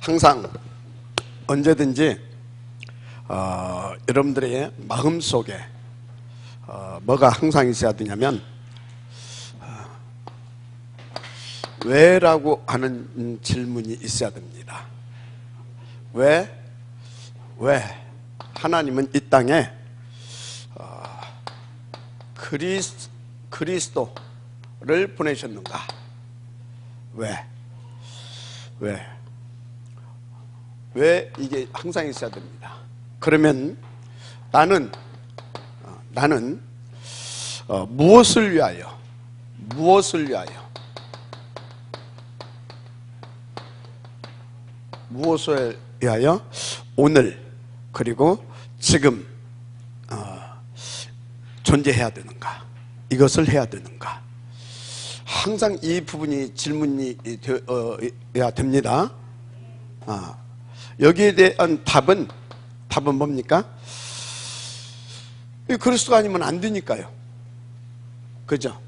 항상 언제든지 여러분들의 마음속에 뭐가 항상 있어야 되냐면 왜라고 하는 질문이 있어야 됩니다. 왜 하나님은 이 땅에 그리스도를 보내셨는가? 왜 이게 항상 있어야 됩니다. 그러면 나는 무엇을 위하여 오늘 그리고 지금 존재해야 되는가? 이것을 해야 되는가? 항상 이 부분이 질문이 되어야 됩니다. 여기에 대한 답은 뭡니까? 그리스도가 아니면 안 되니까요. 그죠?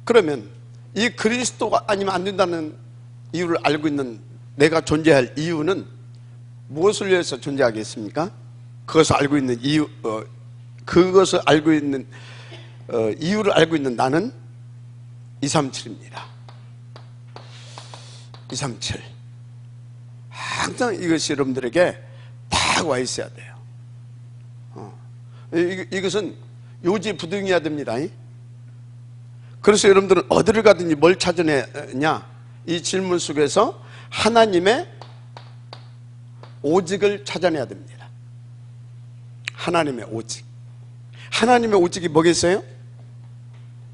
그러면 이 그리스도가 아니면 안 된다는 이유를 알고 있는 내가 존재할 이유는 무엇을 위해서 존재하겠습니까? 그것을 알고 있는 이유를 알고 있는 나는 237입니다. 237. 항상 이것이 여러분들에게 딱 와 있어야 돼요. 이것은 요지부동해야 됩니다. 그래서 여러분들은 어디를 가든지 뭘 찾아내냐? 이 질문 속에서 하나님의 오직을 찾아내야 됩니다. 하나님의 오직. 하나님의 오직이 뭐겠어요?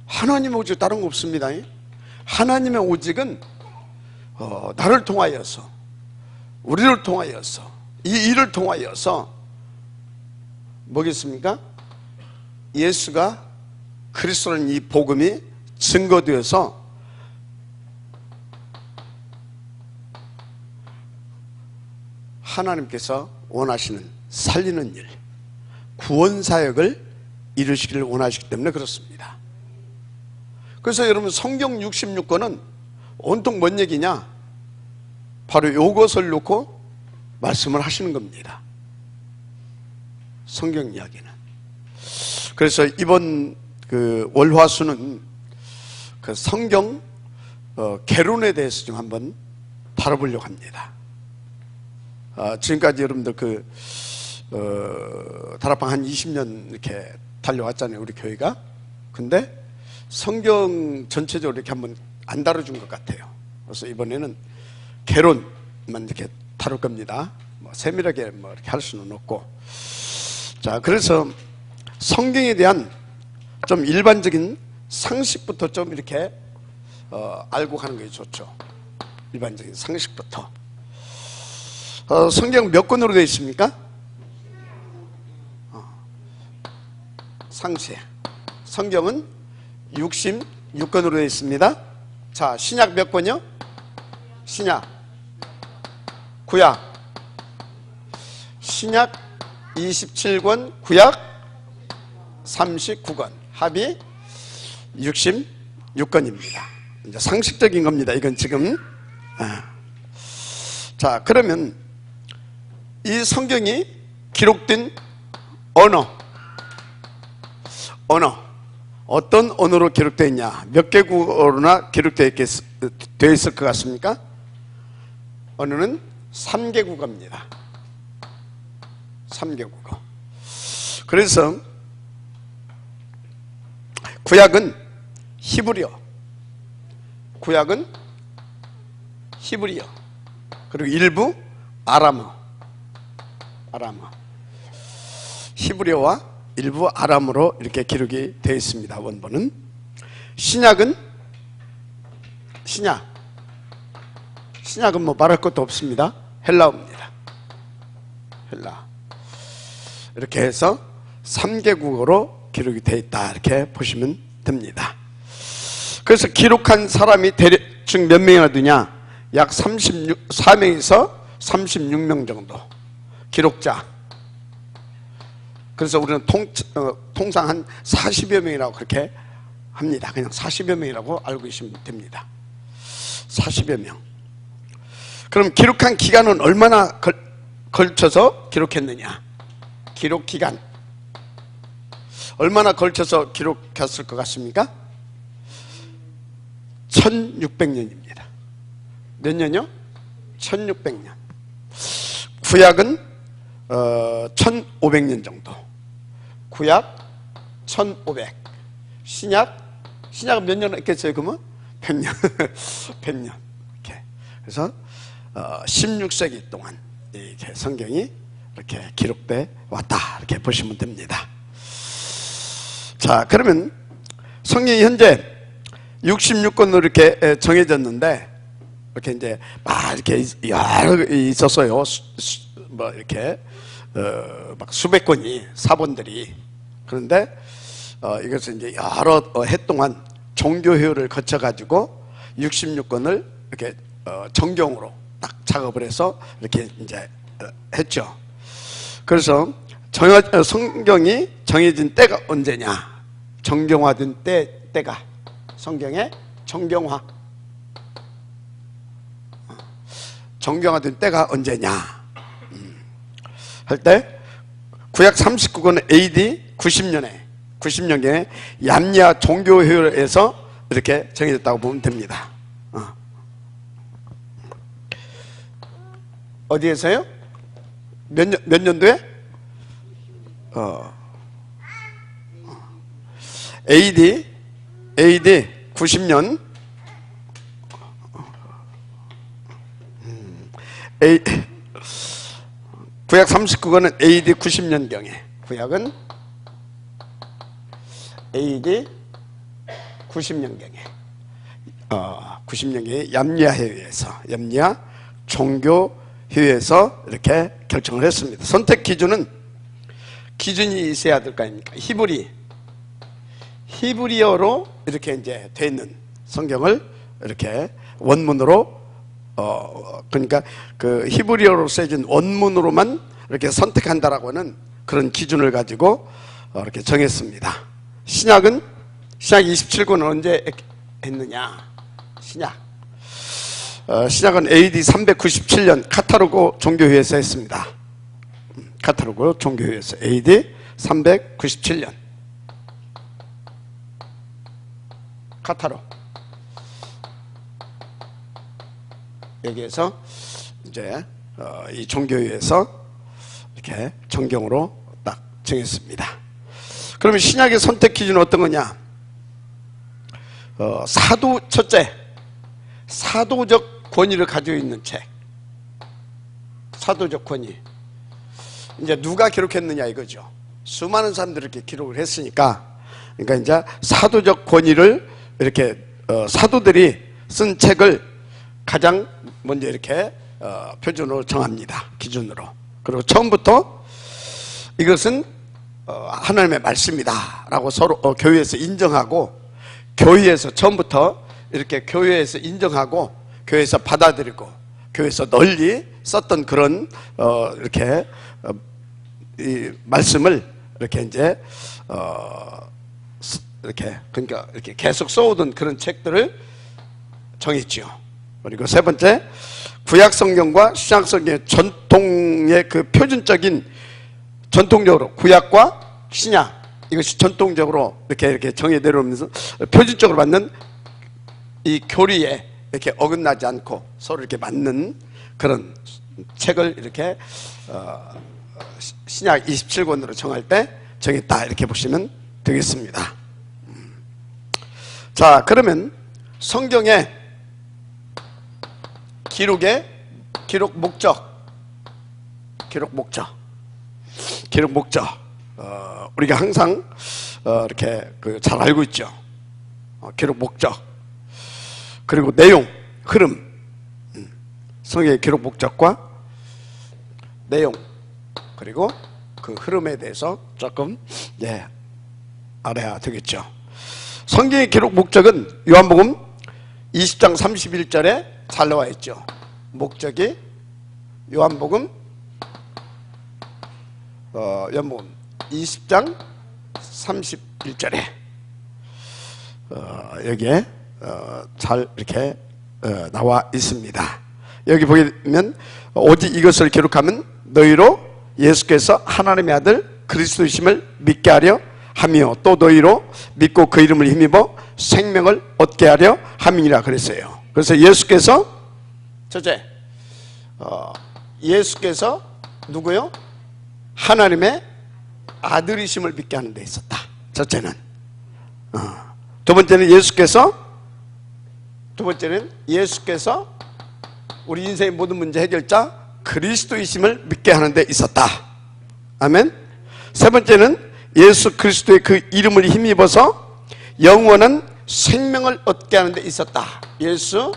하나님의 오직 다른 거 없습니다. 하나님의 오직은 나를 통하여서, 우리를 통하여서, 이 일을 통하여서 뭐겠습니까? 예수가 그리스도라는 이 복음이 증거되어서 하나님께서 원하시는 살리는 일, 구원사역을 이루시기를 원하시기 때문에 그렇습니다. 그래서 여러분 성경 66권은 온통 뭔 얘기냐? 바로 이것을 놓고 말씀을 하시는 겁니다. 성경 이야기는. 그래서 이번 월화수는 그 성경 개론에 대해서 좀 한번 다뤄보려고 합니다. 지금까지 여러분들 다락방 한 20년 이렇게 달려왔잖아요, 우리 교회가. 근데 성경 전체적으로 이렇게 한번 안 다뤄준 것 같아요. 그래서 이번에는 개론만 이렇게 다룰 겁니다. 세밀하게 이렇게 할 수는 없고. 자, 그래서 성경에 대한 좀 일반적인 상식부터 좀 이렇게 알고 가는 게 좋죠. 일반적인 상식부터. 성경 몇 권으로 되어 있습니까? 상세. 성경은 66권으로 되어 있습니다. 자, 신약 몇 권이요? 신약, 구약. 신약 27권, 구약 39권. 합이 66권입니다. 이제 상식적인 겁니다. 이건 지금. 자, 그러면 이 성경이 기록된 언어, 어떤 언어로 기록되어 있냐? 몇 개국어로나 기록되어 있을 것 같습니까? 언어는 3개국어입니다. 3개국어. 그래서 구약은 히브리어, 그리고 일부 아람어. 히브리어와 일부 아람어로 이렇게 기록이 되어 있습니다. 원본은. 신약은 뭐 말할 것도 없습니다. 헬라어입니다. 헬라. 이렇게 해서 3개국어로 기록이 되어 있다, 이렇게 보시면 됩니다. 그래서 기록한 사람이 대충 몇 명이나 되냐? 약 34명에서 36명 정도 기록자. 그래서 우리는 통상 한 40여 명이라고 그렇게 합니다. 그냥 40여 명이라고 알고 계시면 됩니다. 40여 명. 그럼 기록한 기간은 얼마나 걸쳐서 기록했느냐? 기록 기간 얼마나 걸쳐서 기록했을 것 같습니까? 1600년입니다. 몇 년이요? 1600년. 구약은 1500년 정도. 구약 1500. 신약은 몇 년 했겠어요? 그러면 100년. 100년. 이렇게. 그래서 16세기 동안 이렇게 성경이 이렇게 기록돼 왔다, 이렇게 보시면 됩니다. 자, 그러면 성경이 현재 66권으로 이렇게 정해졌는데, 이렇게 이제 막 이렇게 여러 있었어요. 뭐 이렇게 막 수백 권이 사본들이. 그런데 이것은 이제 여러 해 동안 종교회의를 거쳐 가지고 66권을 이렇게 정경으로 딱 작업을 해서 이렇게 이제 했죠. 그래서 성경이 정해진 때가 언제냐? 정경화된 때가 성경의 정경화된 때가 언제냐 할 때 구약 39권은 AD 90년경에 얌야 종교회의에서 이렇게 정해졌다고 보면 됩니다. 어디에서요? 몇 년도에? AD 90년 구약 39권은 AD 90년경에, 구약은 AD 90년경에 90년경에 얌야 종교회의에서 이렇게 결정을 했습니다. 선택 기준이 있어야 될 거 아닙니까? 히브리어로 이렇게 이제 돼 있는 성경을 이렇게 원문으로 그러니까 그 히브리어로 쓰여진 원문으로만 이렇게 선택한다라고 하는 그런 기준을 가지고 이렇게 정했습니다. 신약 27권은 언제 했느냐? 신약은 AD 397년 카타르고 종교회의에서 했습니다. 카타르고 종교회의에서 AD 397년 카타르 여기에서 이제 이 종교회에서 이렇게 정경으로 딱 정했습니다. 그러면 신약의 선택 기준은 어떤 거냐? 첫째, 사도적 권위를 가지고 있는 책. 사도적 권위. 이제 누가 기록했느냐 이거죠. 수많은 사람들이 이렇게 기록을 했으니까, 그러니까 이제 사도적 권위를 이렇게 사도들이 쓴 책을 가장 먼저 이렇게 표준으로 정합니다. 기준으로. 그리고 처음부터 이것은 하나님의 말씀이다 라고 서로 교회에서 인정하고, 교회에서 처음부터 이렇게 교회에서 인정하고 교회에서 받아들이고 교회에서 널리 썼던 그런 이렇게 이 말씀을 이렇게 이제 이렇게 그러니까 이렇게 계속 써오던 그런 책들을 정했죠. 그리고 세 번째, 구약 성경과 신약 성경의 전통의 그 표준적인, 전통적으로 구약과 신약 이것이 전통적으로 이렇게 정해 내려오면서 표준적으로 맞는 이 교리에 이렇게 어긋나지 않고 서로 이렇게 맞는 그런 책을 이렇게 신약 27권으로 정할 때 정했다, 이렇게 보시면 되겠습니다. 자, 그러면 성경의 기록 목적 우리가 항상 이렇게 잘 알고 있죠. 기록 목적, 그리고 내용, 흐름. 성경의 기록 목적과 내용, 그리고 그 흐름에 대해서 조금 알아야 되겠죠. 성경의 기록 목적은 요한복음 20장 31절에 잘 나와 있죠. 목적이 요한복음 20장 31절에 여기에 잘 이렇게 나와 있습니다. 여기 보면 오직 이것을 기록하면 너희로 예수께서 하나님의 아들 그리스도이심을 믿게 하려 하며 또 너희로 믿고 그 이름을 힘입어 생명을 얻게 하려 함이니라 그랬어요. 그래서 예수께서 첫째 예수께서 누구요? 하나님의 아들이심을 믿게 하는 데 있었다. 첫째는 두 번째는 예수께서 우리 인생의 모든 문제 해결자 그리스도이심을 믿게 하는 데 있었다. 아멘. 세 번째는 예수 그리스도의 그 이름을 힘입어서 영원한 생명을 얻게 하는 데 있었다. 예수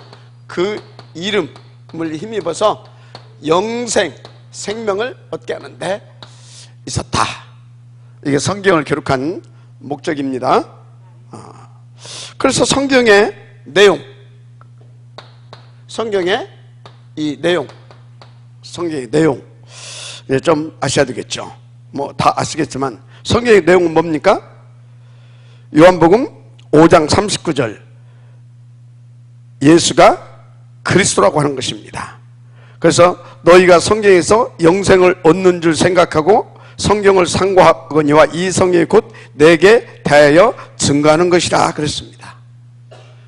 그 이름을 힘입어서 영생 생명을 얻게 하는 데 있었다. 이게 성경을 기록한 목적입니다. 그래서 성경의 내용, 성경의 내용 좀 아셔야 되겠죠. 뭐 다 아시겠지만 성경의 내용은 뭡니까? 요한복음 5장 39절 예수가 그리스도라고 하는 것입니다. 그래서 너희가 성경에서 영생을 얻는 줄 생각하고 성경을 상고하거니와 이 성경이 곧 내게 대하여 증거하는 것이라 그랬습니다.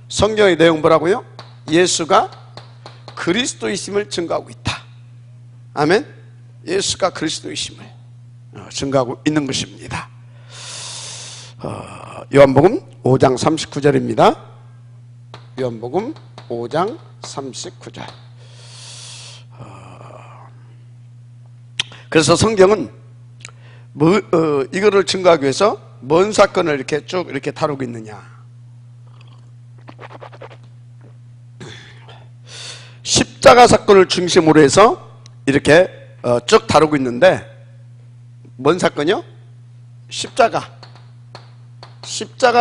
성경의 내용 뭐라고요? 예수가 그리스도이심을 증거하고 있다. 아멘. 예수가 그리스도이심을 증거하고 있는 것입니다. 요한복음 5장 39절입니다. 요한복음 5장 39절. 그래서 성경은 이거를 증거하기 위해서 뭔 사건을 이렇게 쭉 이렇게 다루고 있느냐? 십자가 사건을 중심으로 해서 이렇게 쭉 다루고 있는데, 뭔 사건이요? 십자가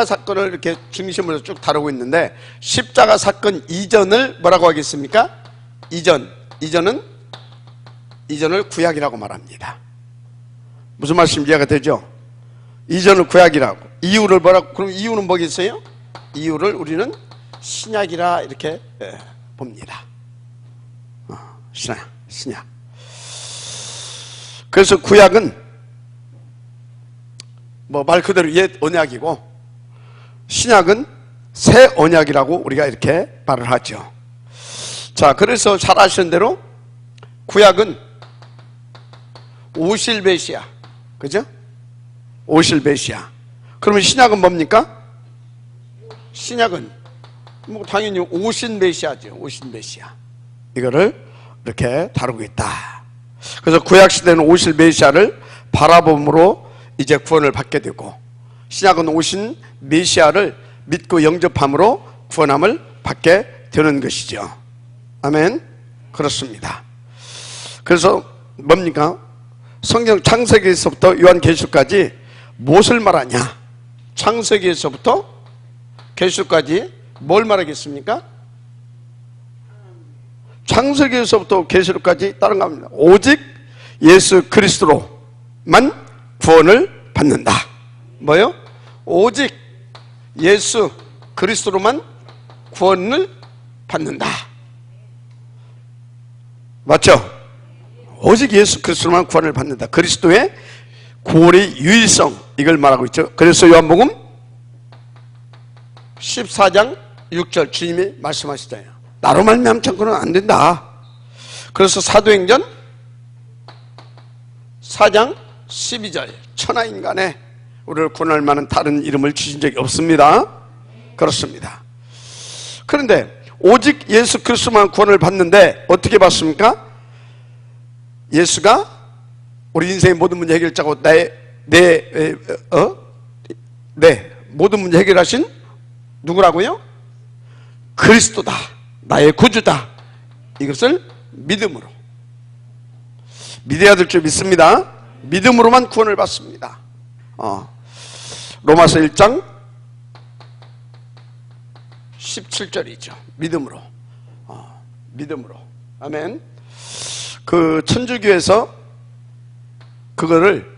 사건을 이렇게 중심으로 해서 쭉 다루고 있는데, 십자가 사건 이전을 뭐라고 하겠습니까? 이전을 구약이라고 말합니다. 무슨 말씀인지 이해가 되죠? 이전을 구약이라고. 이유를 뭐라고? 그럼 이유는 뭐겠어요? 이유를 우리는 신약이라 이렇게 봅니다. 신약. 그래서 구약은 뭐 말 그대로 옛 언약이고, 신약은 새 언약이라고 우리가 이렇게 말을 하죠. 자, 그래서 잘 아시는 대로 구약은 오실 메시아, 그죠? 오실 메시아. 그러면 신약은 뭡니까? 신약은 뭐 당연히 오신 메시아죠. 오신 메시아. 이거를 이렇게 다루고 있다. 그래서 구약 시대는 오실 메시아를 바라봄으로 이제 구원을 받게 되고, 신약은 오신 메시아를 믿고 영접함으로 구원함을 받게 되는 것이죠. 아멘. 그렇습니다. 그래서 뭡니까? 성경 창세기에서부터 요한계시록까지 무엇을 말하냐? 창세기에서부터 계시록까지 뭘 말하겠습니까? 창세기에서부터 계시록까지 다른 겁니다. 오직 예수 그리스도로만 구원을 받는다. 뭐요? 오직 예수 그리스도로만 구원을 받는다. 맞죠? 오직 예수 그리스도로만 구원을 받는다. 그리스도의 구원의 유일성, 이걸 말하고 있죠. 그래서 요한복음 14장 6절 주님이 말씀하시잖아요. 나로 말미암아 천국은 안 된다. 그래서 사도행전 4장 12절 천하인간에 우리를 구원할 만한 다른 이름을 주신 적이 없습니다. 그렇습니다. 그런데 오직 예수 그리스도만 구원을 받는데 어떻게 받습니까? 예수가 우리 인생의 모든 문제 해결자고 내 모든 문제 해결하신 누구라고요? 그리스도다. 나의 구주다. 이것을 믿음으로, 믿어야 될 줄 믿습니다. 믿음으로만 구원을 받습니다. 로마서 1장 17절이죠. 믿음으로. 믿음으로. 아멘. 그 천주교에서 그거를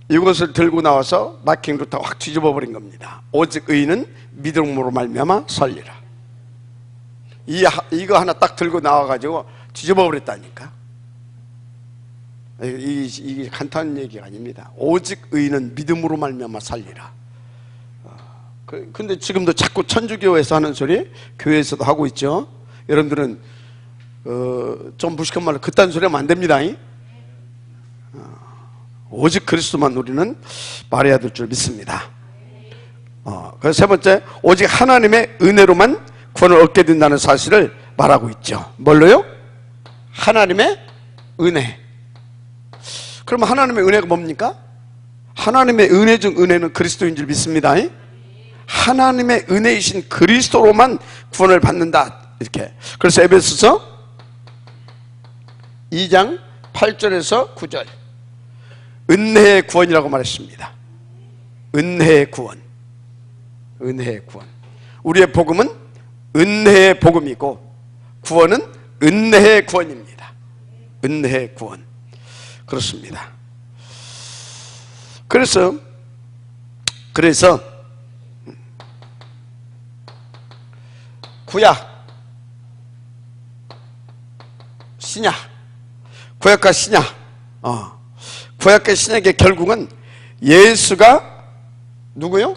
이것을 들고 나와서 마킹 루터 확 뒤집어 버린 겁니다. 오직 의인은 믿음으로 말미암아 살리라. 이거 하나 딱 들고 나와가지고 뒤집어 버렸다니까. 이게 간단한 얘기가 아닙니다. 오직 의인은 믿음으로 말미암아 살리라. 근데 지금도 자꾸 천주교에서 하는 소리 교회에서도 하고 있죠. 여러분들은 좀 무식한 말로 그딴 소리 하면 안 됩니다. 오직 그리스도만 우리는 말해야 될 줄 믿습니다. 그래서 세 번째, 오직 하나님의 은혜로만 구원을 얻게 된다는 사실을 말하고 있죠. 뭘로요? 하나님의 은혜. 그러면 하나님의 은혜가 뭡니까? 하나님의 은혜 중 은혜는 그리스도인 줄 믿습니다. 하나님의 은혜이신 그리스도로만 구원을 받는다, 이렇게. 그래서 에베소서 2장 8절에서 9절 은혜의 구원이라고 말했습니다. 은혜의 구원. 은혜의 구원. 우리의 복음은 은혜의 복음이고 구원은 은혜의 구원입니다. 은혜의 구원. 그렇습니다. 그래서 구약, 신약, 구약과 신약, 구약과 신약의 결국은 예수가 누구요?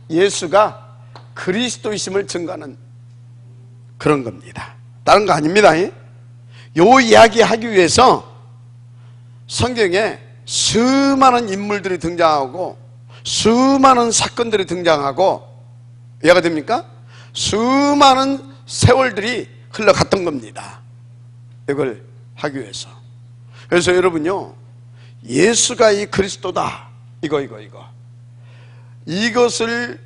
예수가 그리스도이심을 증거하는 그런 겁니다. 다른 거 아닙니다. 요 이야기 하기 위해서 성경에 수많은 인물들이 등장하고 수많은 사건들이 등장하고 이해가 됩니까? 수많은 세월들이 흘러갔던 겁니다. 이걸 하기 위해서. 그래서 여러분요, 예수가 이 그리스도다, 이것을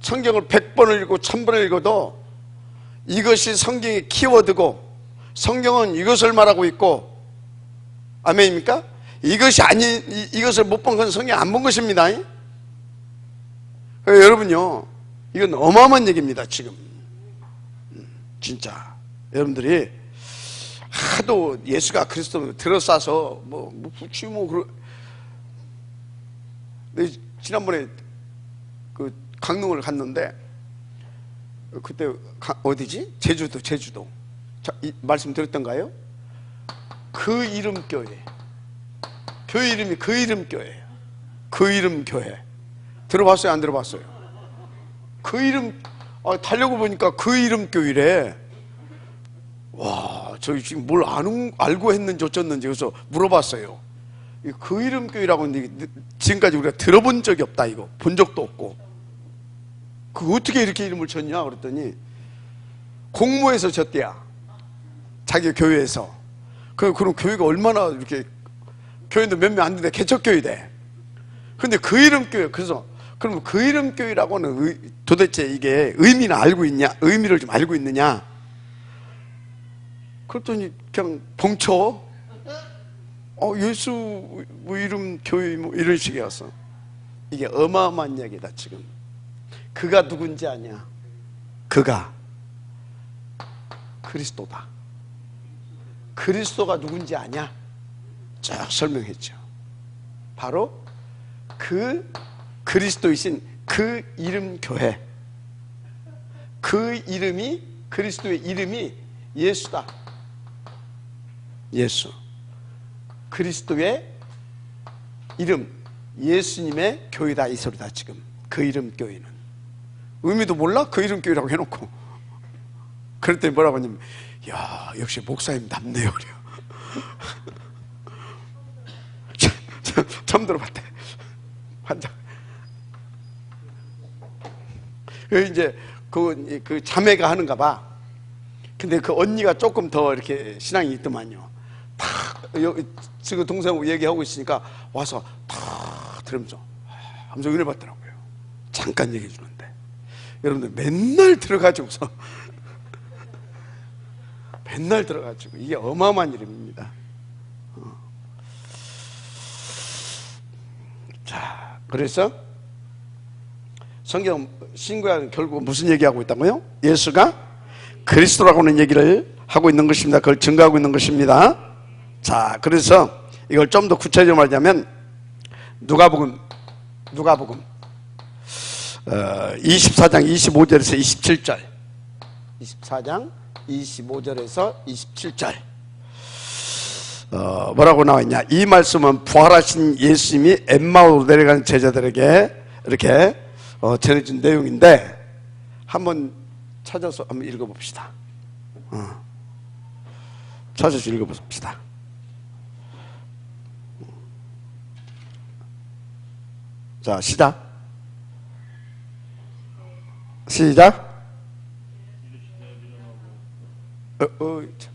성경을 100번을 읽고 1000번을 읽어도 이것이 성경의 키워드고 성경은 이것을 말하고 있고, 아멘입니까? 이것을 못 본 건 성경 안 본 것입니다. 여러분요, 이건 어마어마한 얘기입니다. 지금 진짜 여러분들이 하도 예수가 그리스도 들어싸서 지난번에 그 강릉을 갔는데 그때 어디지? 제주도. 자, 말씀 드렸던가요? 그 이름 교회. 교회 이름이 그 이름 교회예요. 그 이름 교회. 들어봤어요? 안 들어봤어요? 그 이름, 달려고 보니까 그 이름 교회래. 와, 저희 지금 뭘 알고 했는지 어쩌는지 그래서 물어봤어요. 그 이름 교회라고 했는데 지금까지 우리가 들어본 적이 없다, 이거. 본 적도 없고. 그 어떻게 이렇게 이름을 졌냐? 그랬더니 공모해서 졌대야. 자기 교회에서. 그럼 교회가 얼마나 이렇게, 교회도 몇 명 안 되는데 개척교회대. 근데 그 이름 교회, 그래서 그럼 그 이름 교회라고는 도대체 이게 의미는 알고 있냐? 의미를 좀 알고 있느냐? 그랬더니 그냥 봉쳐. 예수 뭐 이름 교회 뭐 이런 식이었어. 이게 어마어마한 이야기다 지금. 그가 누군지 아냐? 그가 그리스도다. 그리스도가 누군지 아냐? 쫙 설명했죠. 바로 그 그리스도이신 그 이름 교회. 그 이름이, 그리스도의 이름이 예수다. 예수. 그리스도의 이름, 예수님의 교회다, 이 소리다 지금. 그 이름 교회는 의미도 몰라? 그 이름 교회라고 해놓고. 그랬더니 뭐라고 하냐면, 야, 역시 목사님 답네요. 처음 들어봤대. 환장. 이제 그 자매가 하는가 봐. 근데 그 언니가 조금 더 이렇게 신앙이 있더만요. 지금 동생하고 얘기하고 있으니까 와서 탁 들으면서 하면서 은혜 받더라고요. 잠깐 얘기해 주는데. 여러분들 맨날 들어가지고서 맨날 들어가지고 이게 어마어마한 이름입니다. 자, 그래서 성경 신구약은 결국 무슨 얘기하고 있다고요? 예수가 그리스도라고 하는 얘기를 하고 있는 것입니다. 그걸 증거하고 있는 것입니다. 자, 그래서 이걸 좀 더 구체적으로 말하자면 누가복음 24장 25절에서 27절 24장 25절에서 27절. 뭐라고 나와있냐? 이 말씀은 부활하신 예수님이 엠마오로 내려가는 제자들에게 이렇게 전해준 내용인데, 한번 찾아서 한번 읽어봅시다. 찾아서 읽어봅시다. 자, 시작. 참.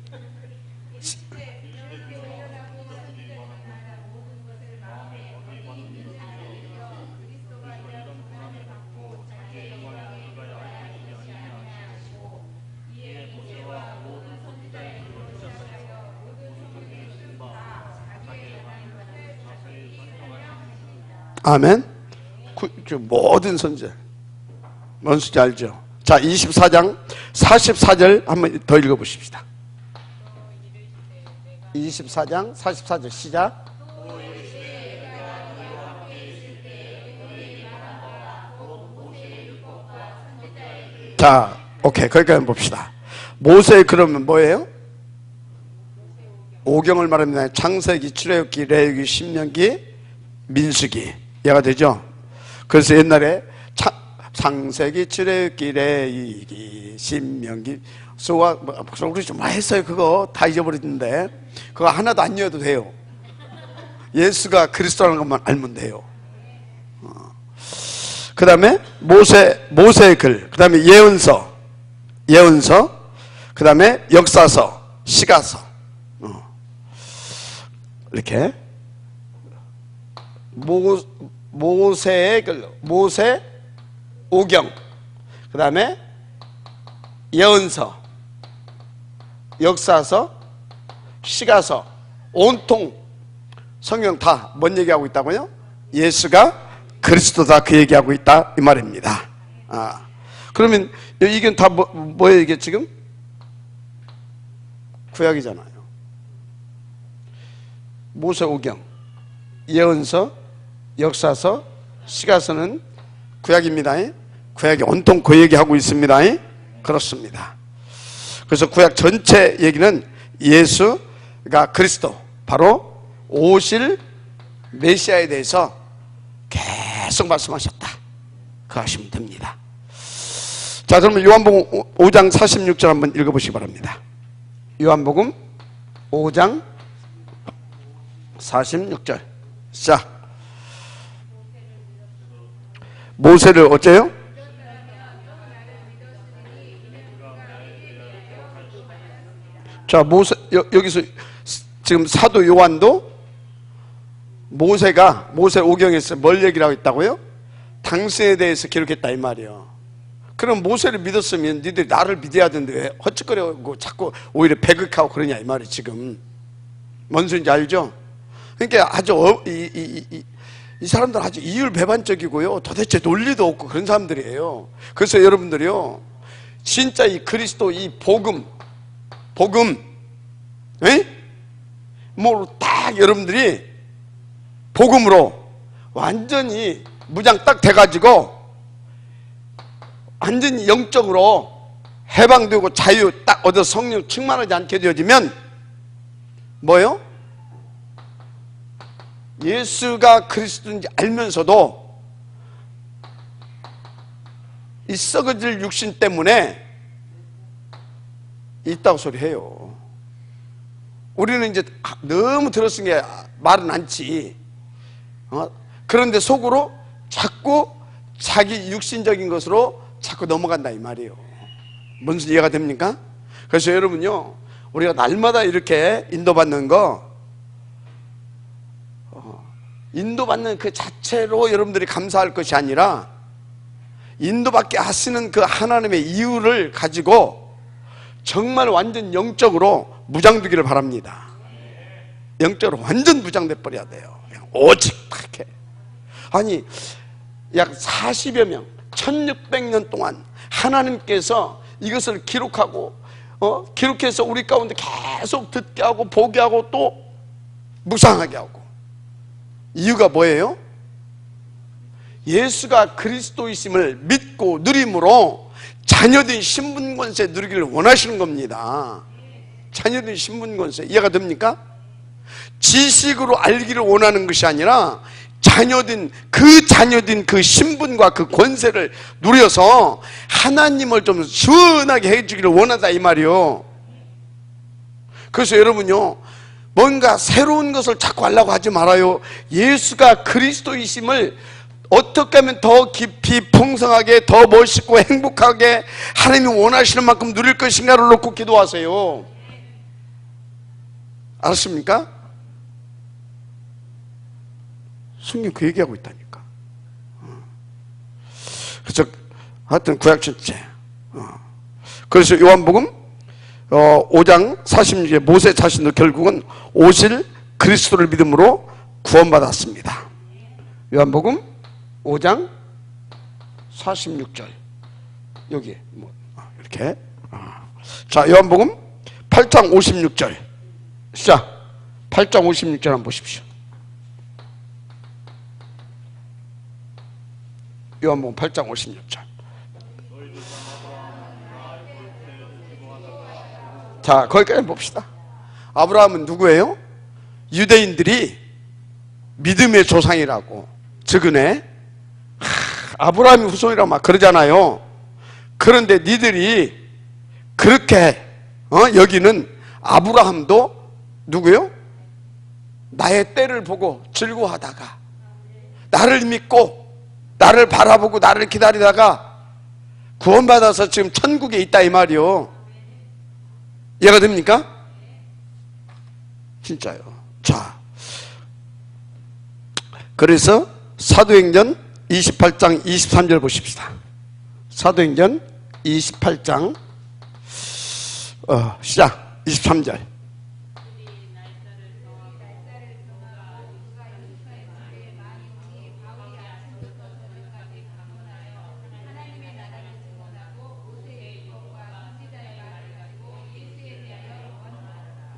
아멘. 모든 선제. 뭔 소리인지 알죠? 자, 24장 44절 한번 더 읽어보십시다. 24장 44절 시작. 자, 오케이. 거기까지 한번 봅시다. 모세 그러면 뭐예요? 오경을 말합니다. 창세기, 출애굽기, 레위기, 신명기, 민수기. 이해가 되죠? 그래서 옛날에 창세기, 출애굽기, 레위기, 신명기, 수학, 우리 좀 많이 했어요. 그거 다 잊어버렸는데 그거 하나도 안 외워도 돼요. 예수가 그리스도라는 것만 알면 돼요. 그 다음에 모세의 글, 그 다음에 예언서, 그 다음에 역사서, 시가서, 이렇게 모세의 글, 모세 오경, 그 다음에 예언서, 역사서, 시가서, 온통 성경 다 뭔 얘기하고 있다고요? 예수가 그리스도다, 그 얘기하고 있다 이 말입니다. 그러면 이게 다 뭐예요? 이게 지금 구약이잖아요. 모세오경, 예언서, 역사서, 시가서는 구약입니다. 구약이 온통 그 얘기하고 있습니다. 그렇습니다. 그래서 구약 전체 얘기는 예수가 그리스도, 바로 오실 메시아에 대해서 계속 말씀하셨다, 그거 하시면 됩니다. 자, 그러면 요한복음 5장 46절 한번 읽어보시기 바랍니다. 요한복음 5장 46절 시작. 모세를 어째요? 자, 여기서 지금 사도 요한도 모세 오경에서 뭘 얘기를 하고 있다고요? 당신에 대해서 기록했다 이 말이에요. 그럼 모세를 믿었으면 니들이 나를 믿어야 되는데 왜 헛짓거리고 자꾸 오히려 배극하고 그러냐 이 말이 지금. 뭔 소리인지 알죠? 그러니까 아주 이 사람들 아주 이율배반적이고요, 도대체 논리도 없고 그런 사람들이에요. 그래서 여러분들이요, 진짜 이 그리스도 이 복음, 뭐 딱 여러분들이 복음으로 완전히 무장 딱 돼가지고 완전히 영적으로 해방되고 자유 딱 얻어 성령 충만하지 않게 되어지면 뭐요? 예수가 그리스도인지 알면서도 이 썩어질 육신 때문에 있다고 소리해요. 우리는 이제 너무 들었으니까 말은 않지. 그런데 속으로 자꾸 자기 육신적인 것으로 자꾸 넘어간다 이 말이에요. 뭔 소리 이해가 됩니까? 그래서 여러분요, 우리가 날마다 이렇게 인도받는 거, 인도받는 그 자체로 여러분들이 감사할 것이 아니라 인도받게 하시는 그 하나님의 이유를 가지고 정말 완전 영적으로 무장되기를 바랍니다. 영적으로 완전 무장돼 버려야 돼요. 그냥 오직 그렇게. 아니, 약 40여 명, 1600년 동안 하나님께서 이것을 기록하고 기록해서 우리 가운데 계속 듣게 하고 보게 하고 또 묵상하게 하고. 이유가 뭐예요? 예수가 그리스도이심을 믿고 누림으로 자녀된 신분 권세 누리기를 원하시는 겁니다. 자녀된 신분 권세 이해가 됩니까? 지식으로 알기를 원하는 것이 아니라 자녀된 그 신분과 그 권세를 누려서 하나님을 좀 시원하게 해주기를 원한다 이 말이요. 그래서 여러분요, 뭔가 새로운 것을 자꾸 하려고 하지 말아요. 예수가 그리스도이심을 어떻게 하면 더 깊이 풍성하게 더 멋있고 행복하게 하나님이 원하시는 만큼 누릴 것인가를 놓고 기도하세요. 알았습니까? 성경 그 얘기하고 있다니까. 그래서 하여튼 구약 전체. 그래서 요한복음 5장 46절 모세 자신도 결국은 오실 그리스도를 믿음으로 구원받았습니다. 요한복음 5장 46절 여기 이렇게. 자, 요한복음 8장 56절 시작. 8장 56절 한번 보십시오. 요한복음 8장 56절. 자, 거기까지 봅시다. 아브라함은 누구예요? 유대인들이 믿음의 조상이라고 즉은해 아브라함이 후손이라고 막 그러잖아요. 그런데 니들이 그렇게 여기는 아브라함도 누구요? 나의 때를 보고 즐거워하다가 나를 믿고 나를 바라보고 나를 기다리다가 구원받아서 지금 천국에 있다 이 말이요. 이해가 됩니까? 진짜요. 자, 그래서 사도행전 28장 23절 보십시다. 사도행전 28장 시작. 23절.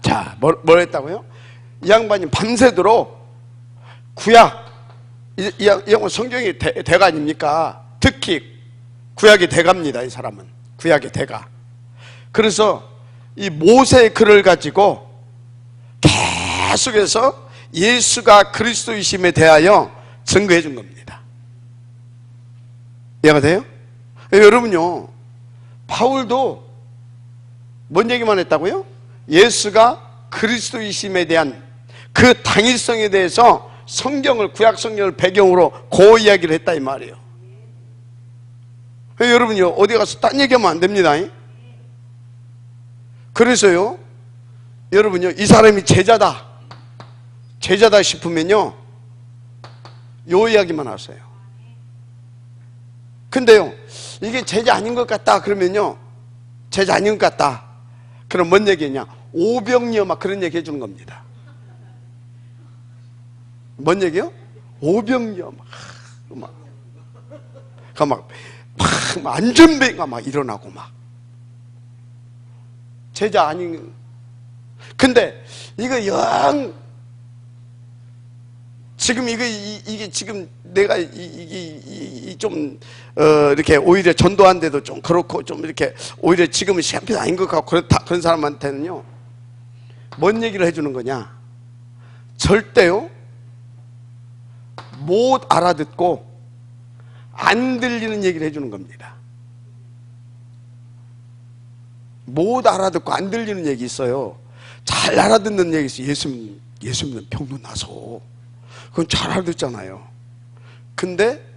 자, 뭘 했다고요? 이 양반이 밤새도록 구약, 이 양반 성경이 대가 아닙니까? 특히 구약의 대가입니다. 이 사람은 구약의 대가. 그래서 이 모세의 글을 가지고 계속해서 예수가 그리스도이심에 대하여 증거해 준 겁니다. 이해가 돼요? 여러분요, 바울도 뭔 얘기만 했다고요? 예수가 그리스도이심에 대한 그 당위성에 대해서 성경을, 구약 성경을 배경으로 그 이야기를 했다 이 말이에요. 여러분요, 어디 가서 딴 얘기하면 안 됩니다. 그래서요, 여러분요, 이 사람이 제자다 싶으면요, 요 이야기만 하세요. 근데요, 이게 제자 아닌 것 같다 그러면요, 제자 아닌 것 같다 그럼 뭔 얘기냐? 오병이어 막 그런 얘기 해주는 겁니다. 뭔 얘기요? 오병이어 막 안전뱅이가 막 일어나고 막 제자 아닌. 근데 이거 영 지금 이게 지금 내가 좀 이렇게 오히려 전도한데도 좀 그렇고 좀 이렇게 오히려 지금은 시간표 아닌 것 같고 그런 사람한테는요, 뭔 얘기를 해주는 거냐? 절대요 못 알아듣고 안 들리는 얘기를 해주는 겁니다. 못 알아듣고 안 들리는 얘기 있어요. 잘 알아듣는 얘기 있어요. 예수 믿는 병도 나서 그건 잘 알아듣잖아요. 근데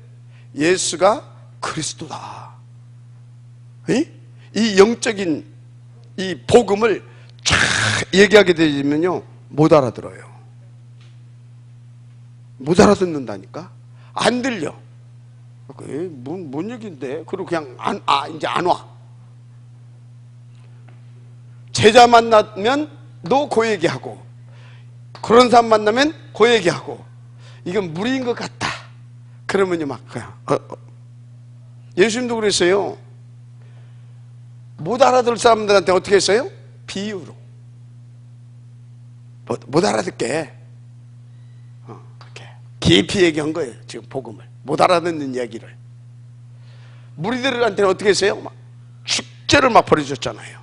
예수가 그리스도다, 이 영적인 이 복음을 쫙 얘기하게 되면요, 못 알아들어요. 못 알아듣는다니까. 안 들려. 뭔 얘기인데? 그리고 그냥 이제 안 와. 제자 만나면 너 그 얘기하고, 그런 사람 만나면 그 얘기하고, 이건 무리인 것 같다 그러면요 막 그냥 예수님도 그랬어요. 못 알아들 사람들한테 어떻게 했어요? 비유로. 못 알아듣게 이렇게 깊이 얘기한 거예요. 지금 복음을 못 알아듣는 이야기를. 무리들한테는 어떻게 했어요? 막 축제를 막 벌여줬잖아요.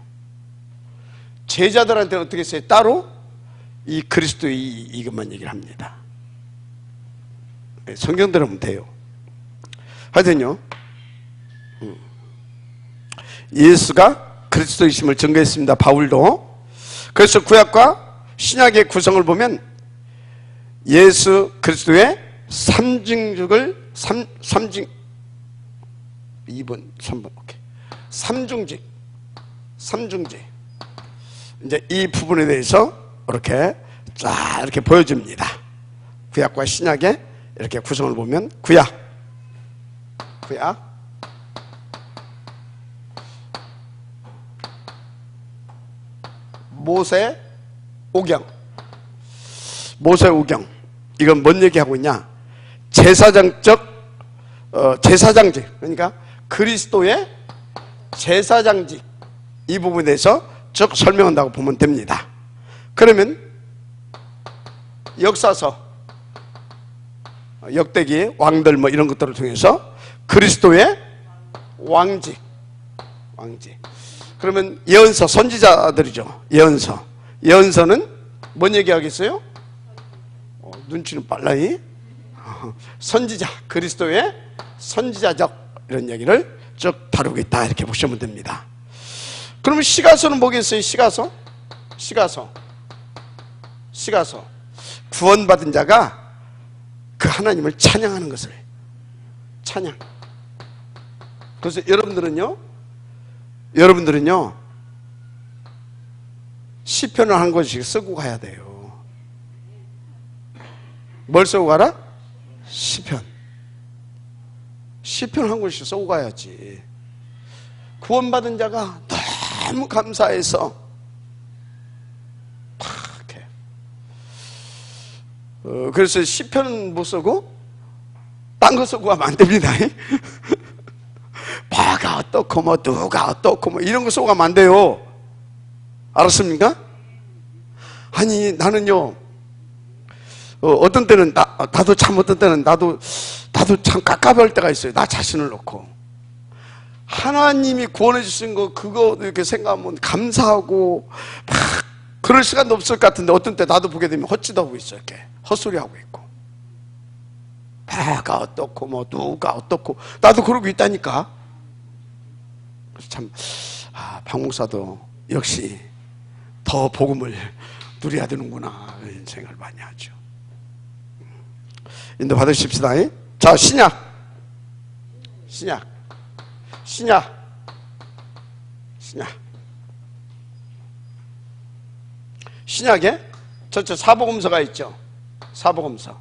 제자들한테 어떻게 했어요? 따로 이 그리스도의 이것만 얘기를 합니다. 성경 들으면 돼요. 하여튼요, 예수가 그리스도이심을 증거했습니다. 바울도. 그래서 구약과 신약의 구성을 보면 예수 그리스도의 삼중직을 2번 3번 오케이. 삼중직 이제 이 부분에 대해서 이렇게 쫙 이렇게 보여줍니다. 구약과 신약의 이렇게 구성을 보면 구약 모세 오경 이건 뭔 얘기하고 있냐? 제사장직 그러니까 그리스도의 제사장직 이 부분에 대해서 쭉 설명한다고 보면 됩니다. 그러면 역사서 역대기 왕들 뭐 이런 것들을 통해서 그리스도의 왕직 그러면 예언서 선지자들이죠. 예언서는 뭔 얘기하겠어요? 눈치는 빨라이. 선지자, 그리스도의 선지자적 이런 얘기를 쭉 다루고 있다 이렇게 보시면 됩니다. 그러면 시가서는 뭐겠어요? 시가서 구원받은 자가 그 하나님을 찬양하는 것을 찬양. 그래서 여러분들은요 시편을 한 권씩 쓰고 가야 돼요. 뭘 쓰고 가라? 시편 한 권씩 쓰고 가야지. 구원받은 자가 너무 감사해서 이렇게 그래서 시편은 못 쓰고 딴 거 쓰고 가면 안 됩니다. 뭐가 어떻고 뭐 누가 어떻고 뭐 이런 거 쓰고 가면 안 돼요. 알았습니까? 아니 나는요 어떤 때는 나도 참 어떤 때는 나도 참 깝깝할 때가 있어요. 나 자신을 놓고 하나님이 구원해 주신 거 그거 이렇게 생각하면 감사하고 막 그럴 시간도 없을 것 같은데 어떤 때 나도 보게 되면 헛짓하고 있어. 이렇게 헛소리하고 있고 뭐가 어떻고 뭐 누가 어떻고 나도 그러고 있다니까. 그래서 참 박 목사도 역시 더 복음을 누려야 되는구나 이런 생각을 많이 하죠. 인도 받으십시다. 자, 신약에 전체 사복음서가 있죠. 사복음서가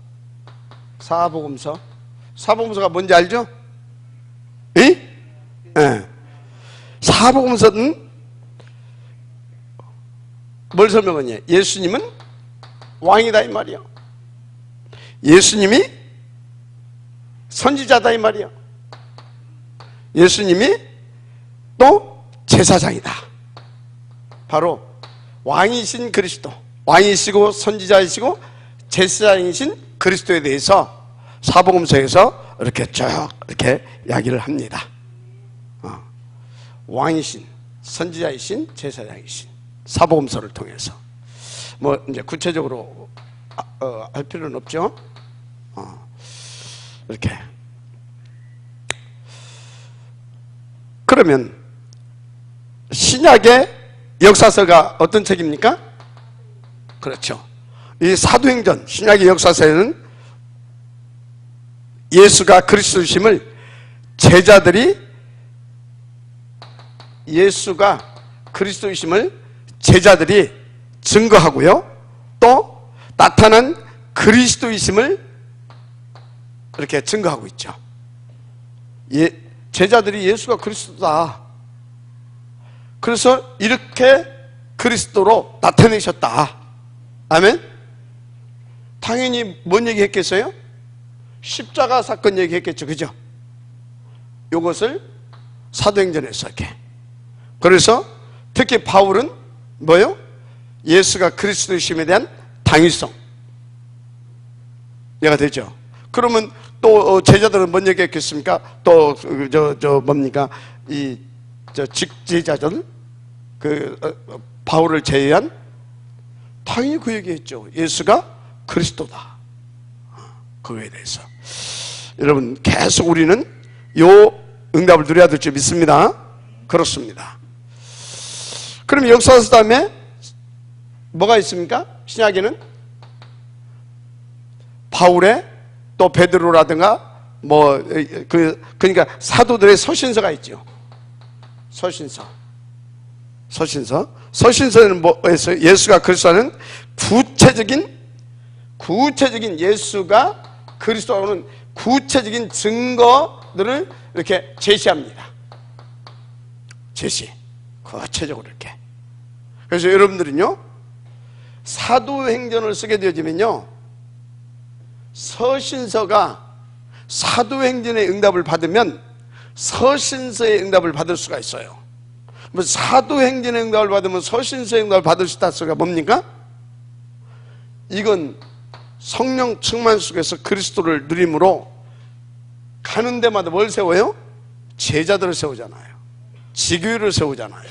뭔지 알죠? 예? 사복음서는 뭘 설명하냐? 예수님은 왕이다 이 말이야. 예수님이 선지자다 이 말이야. 예수님이 또 제사장이다. 바로 왕이신 그리스도, 왕이시고 선지자이시고 제사장이신 그리스도에 대해서 사복음서에서 이렇게 쭉 이렇게 이야기를 합니다. 왕이신, 선지자이신, 제사장이신 사복음서를 통해서 뭐 이제 구체적으로 할 필요는 없죠. 이렇게 그러면 신약의 역사서가 어떤 책입니까? 그렇죠. 이 사도행전 신약의 역사서에는 예수가 그리스도심을 제자들이 증거하고요. 또 나타난 그리스도이심을 이렇게 증거하고 있죠. 제자들이 예수가 그리스도다. 그래서 이렇게 그리스도로 나타내셨다. 아멘? 당연히 뭔 얘기 했겠어요? 십자가 사건 얘기했겠죠. 그죠? 이것을 사도행전에서 이렇게. 그래서 특히 바울은 뭐요? 예수가 그리스도이심에 대한 당위성 얘가 되죠. 그러면 또 제자들은 뭔 얘기했겠습니까? 또 뭡니까? 이 직제자들, 바울을 제외한, 당연히 그 얘기했죠. 예수가 그리스도다. 그거에 대해서 여러분 계속 우리는 요 응답을 누려야 될 줄 믿습니다. 그렇습니다. 그럼 역사서 다음에 뭐가 있습니까? 신약에는 바울의 또 베드로라든가 그러니까 사도들의 서신서가 있죠. 서신서는 뭐에서 예수가 그리스도라는 구체적인 예수가 그리스도라는 구체적인 증거들을 이렇게 제시합니다. 구체적으로 이렇게. 그래서 여러분들은요, 사도행전을 쓰게 되어지면요, 서신서가 사도행전의 응답을 받으면 서신서의 응답을 받을 수가 있어요. 뭐 사도행전의 응답을 받으면 서신서의 응답을 받을 수 있다는 소리가 뭡니까? 이건 성령 충만 속에서 그리스도를 누림으로 가는 데마다 뭘 세워요? 제자들을 세우잖아요. 지교회를 세우잖아요.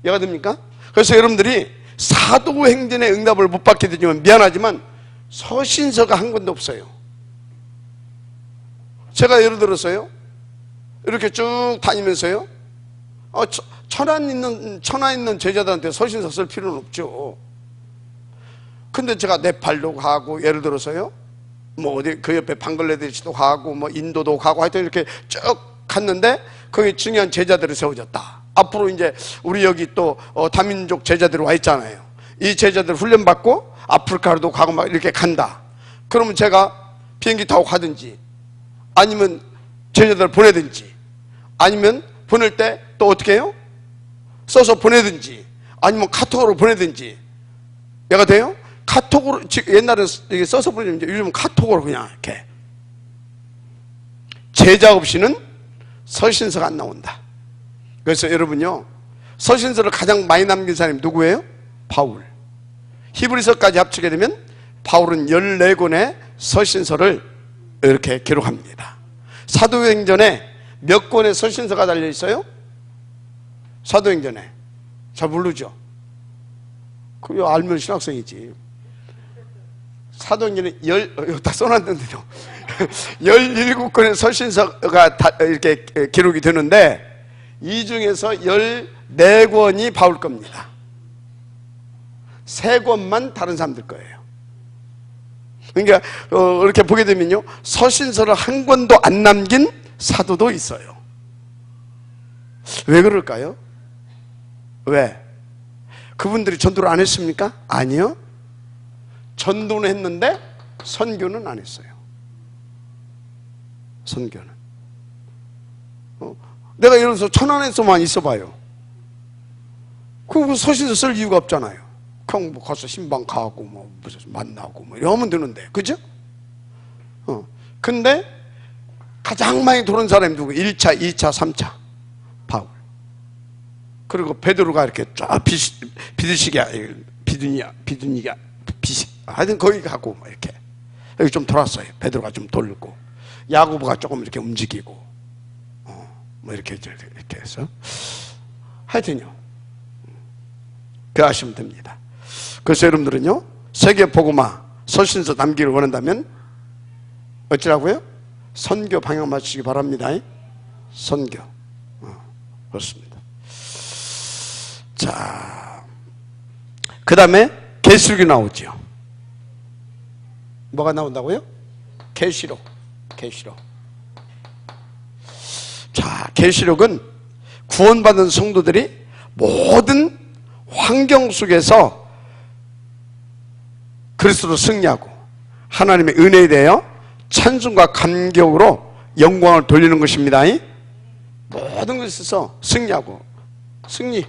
이해가 됩니까? 그래서 여러분들이 사도행전의 응답을 못 받게 되지만 미안하지만 서신서가 한 권도 없어요. 제가 예를 들어서요, 이렇게 쭉 다니면서요, 천안 있는 제자들한테 서신서 쓸 필요는 없죠. 근데 제가 네팔도 가고, 예를 들어서요, 뭐 어디 그 옆에 방글라데시도 가고, 뭐 인도도 가고, 하여튼 이렇게 쭉 갔는데 거기 중요한 제자들을 세워졌다. 앞으로 이제 우리 여기 또 다민족 제자들이 와 있잖아요. 이 제자들 훈련받고 아프리카로도 가고 막 이렇게 간다. 그러면 제가 비행기 타고 가든지, 아니면 제자들을 보내든지, 아니면 보낼 때 또 어떻게 해요? 써서 보내든지, 아니면 카톡으로 보내든지. 얘가 돼요? 카톡으로, 옛날에 써서 보내는데 요즘은 카톡으로 그냥 이렇게. 제자 없이는 서신서가 안 나온다. 그래서 여러분요, 서신서를 가장 많이 남긴 사람이 누구예요? 바울. 히브리서까지 합치게 되면 바울은 14권의 서신서를 이렇게 기록합니다. 사도행전에 몇 권의 서신서가 달려 있어요? 사도행전에 잘 모르죠? 그거 알면 신학생이지. 사도행전에 다 써놨는데요, 17권의 서신서가 이렇게 기록이 되는데 이 중에서 14권이 바울 겁니다. 3권만 다른 사람들 거예요. 그러니까 이렇게 보게 되면요, 서신서를 한 권도 안 남긴 사도도 있어요. 왜 그럴까요? 왜? 그분들이 전도를 안 했습니까? 아니요. 전도는 했는데 선교는 안 했어요. 선교는. 내가 예를 들어서 천안에서만 있어봐요. 그럼 서신서 쓸 이유가 없잖아요. 그냥 뭐 가서 신방 가고 뭐 무슨 만나고 뭐 이러면 되는데, 그죠? 근데 가장 많이 도는 사람이 누구? 1차, 2차, 3차 바울. 그리고 베드로가 이렇게 쫙 비두니가 하여튼 거기 가고 뭐 이렇게 여기 좀 돌았어요. 베드로가 좀 돌고, 야고보가 조금 이렇게 움직이고, 뭐 이렇게 해서 하여튼요, 그 아시면 됩니다. 그래서 여러분들은요, 세계 복음화 서신서 남기를 원한다면 어찌라고요? 선교 방향 맞추시기 바랍니다. 선교. 그렇습니다. 자, 그 다음에 계시록이 나오죠. 뭐가 나온다고요? 계시록. 자, 계시록은 구원받은 성도들이 모든 환경 속에서 그리스도로 승리하고 하나님의 은혜에 대하여 찬송과 감격으로 영광을 돌리는 것입니다. 모든 것에서 승리하고, 승리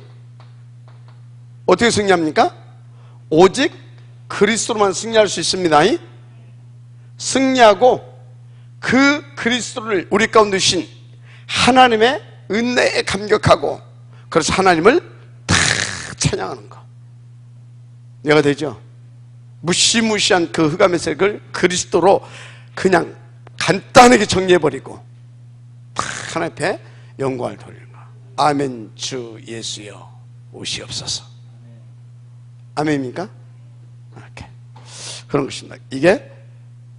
어떻게 승리합니까? 오직 그리스도로만 승리할 수 있습니다. 승리하고 그 그리스도를 우리 가운데 주신 하나님의 은혜에 감격하고, 그래서 하나님을 다 찬양하는 거. 이해가 되죠? 무시무시한 그 흑암의 색을 그리스도로 그냥 간단하게 정리해버리고 다 하나님 앞에 영광을 돌리는 거. 아멘. 주 예수여 오시옵소서. 아멘입니까? 이렇게 그런 것입니다. 이게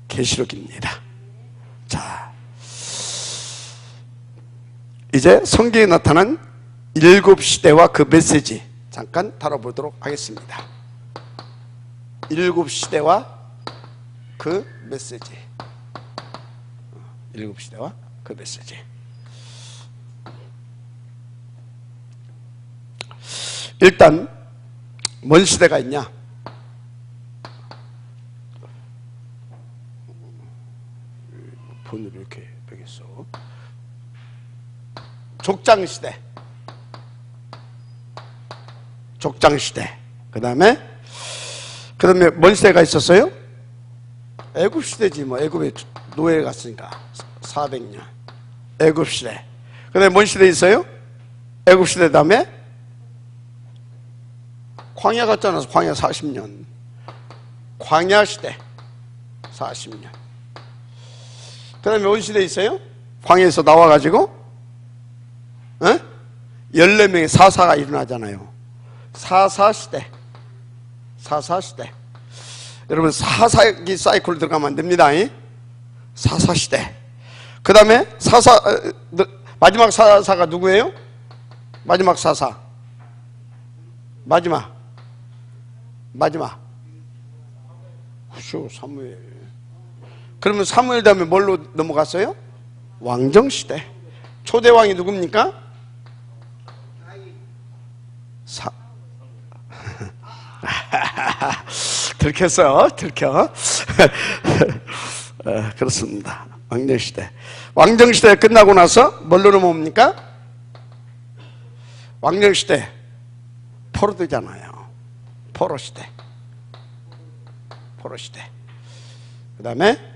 계시록입니다. 자, 이제 성경에 나타난 일곱 시대와 그 메시지 잠깐 다뤄보도록 하겠습니다. 일곱 시대와 그 메시지. 일곱 시대와 그 메시지. 일단 뭔 시대가 있냐? 본으로 이렇게 베겠어. 족장시대. 족장시대. 그 다음에 뭔 시대가 있었어요? 애굽시대지 뭐. 애굽에 노예 갔으니까 400년 애굽시대. 그 다음에 뭔 시대 있어요? 애굽시대 다음에 광야 갔잖아. 광야 40년. 광야시대 40년. 그 다음에 뭔 시대 있어요? 광야에서 나와가지고 14명의 사사가 일어나잖아요. 사사시대. 사사시대. 여러분 사사기 사이클 들어가면 안 됩니다. 사사시대. 그 다음에 마지막 사사가 누구예요? 마지막 사사. 마지막 그렇죠. 사무엘. 그러면 사무엘 다음에 뭘로 넘어갔어요? 왕정시대. 초대왕이 누굽니까? 들켰어. 들켜. 그렇습니다. 왕정시대. 왕정시대 끝나고 나서 뭘로 넘어옵니까? 왕정시대 포로되잖아요. 포로시대. 포로시대. 그 다음에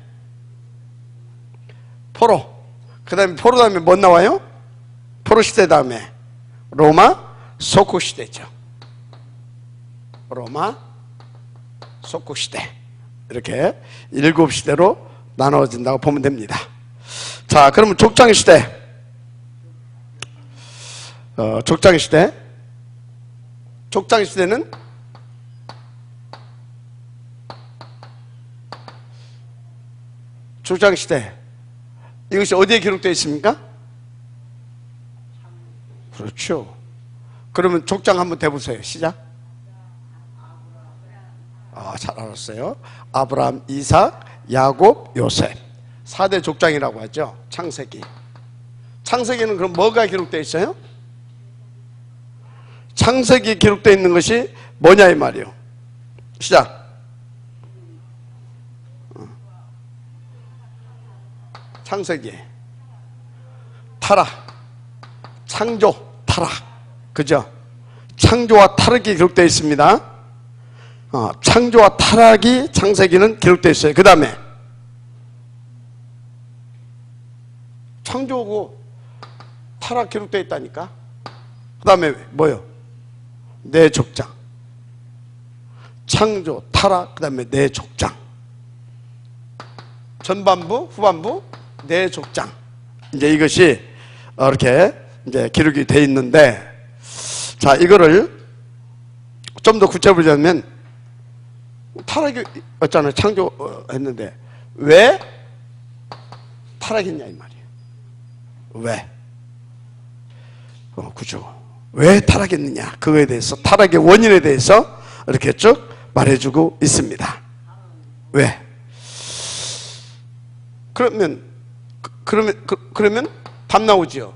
포로. 그 다음에 포로 다음에 뭐 나와요? 포로시대 다음에 로마 속국시대죠. 로마 속국시대. 이렇게 7시대로 나눠진다고 보면 됩니다. 자, 그러면 족장시대. 족장시대. 족장시대는 족장시대. 이것이 어디에 기록되어 있습니까? 그렇죠. 그러면 족장 한번 대보세요. 시작. 잘 알았어요. 아브라함, 이삭, 야곱, 요셉. 4대 족장이라고 하죠. 창세기. 창세기는 그럼 뭐가 기록되어 있어요? 창세기에 기록되어 있는 것이 뭐냐 이 말이요. 시작. 창세기, 타락, 창조, 타락. 그죠? 창조와 타락이 기록되어 있습니다. 창조와 타락이 창세기는 기록되어 있어요. 그 다음에 창조고 타락 기록되어 있다니까. 그 다음에 뭐요? 내 족장. 창조, 타락, 그 다음에 내 족장. 전반부, 후반부, 내 족장. 이제 이것이 이렇게 이제 기록이 되어 있는데, 자, 이거를 좀 더 구체적으로 타락이 없잖아요. 창조했는데 왜 타락했냐 이 말이에요. 왜? 그죠? 왜 타락했느냐? 그거에 대해서, 타락의 원인에 대해서 이렇게 쭉 말해주고 있습니다. 왜? 그러면 답 나오지요.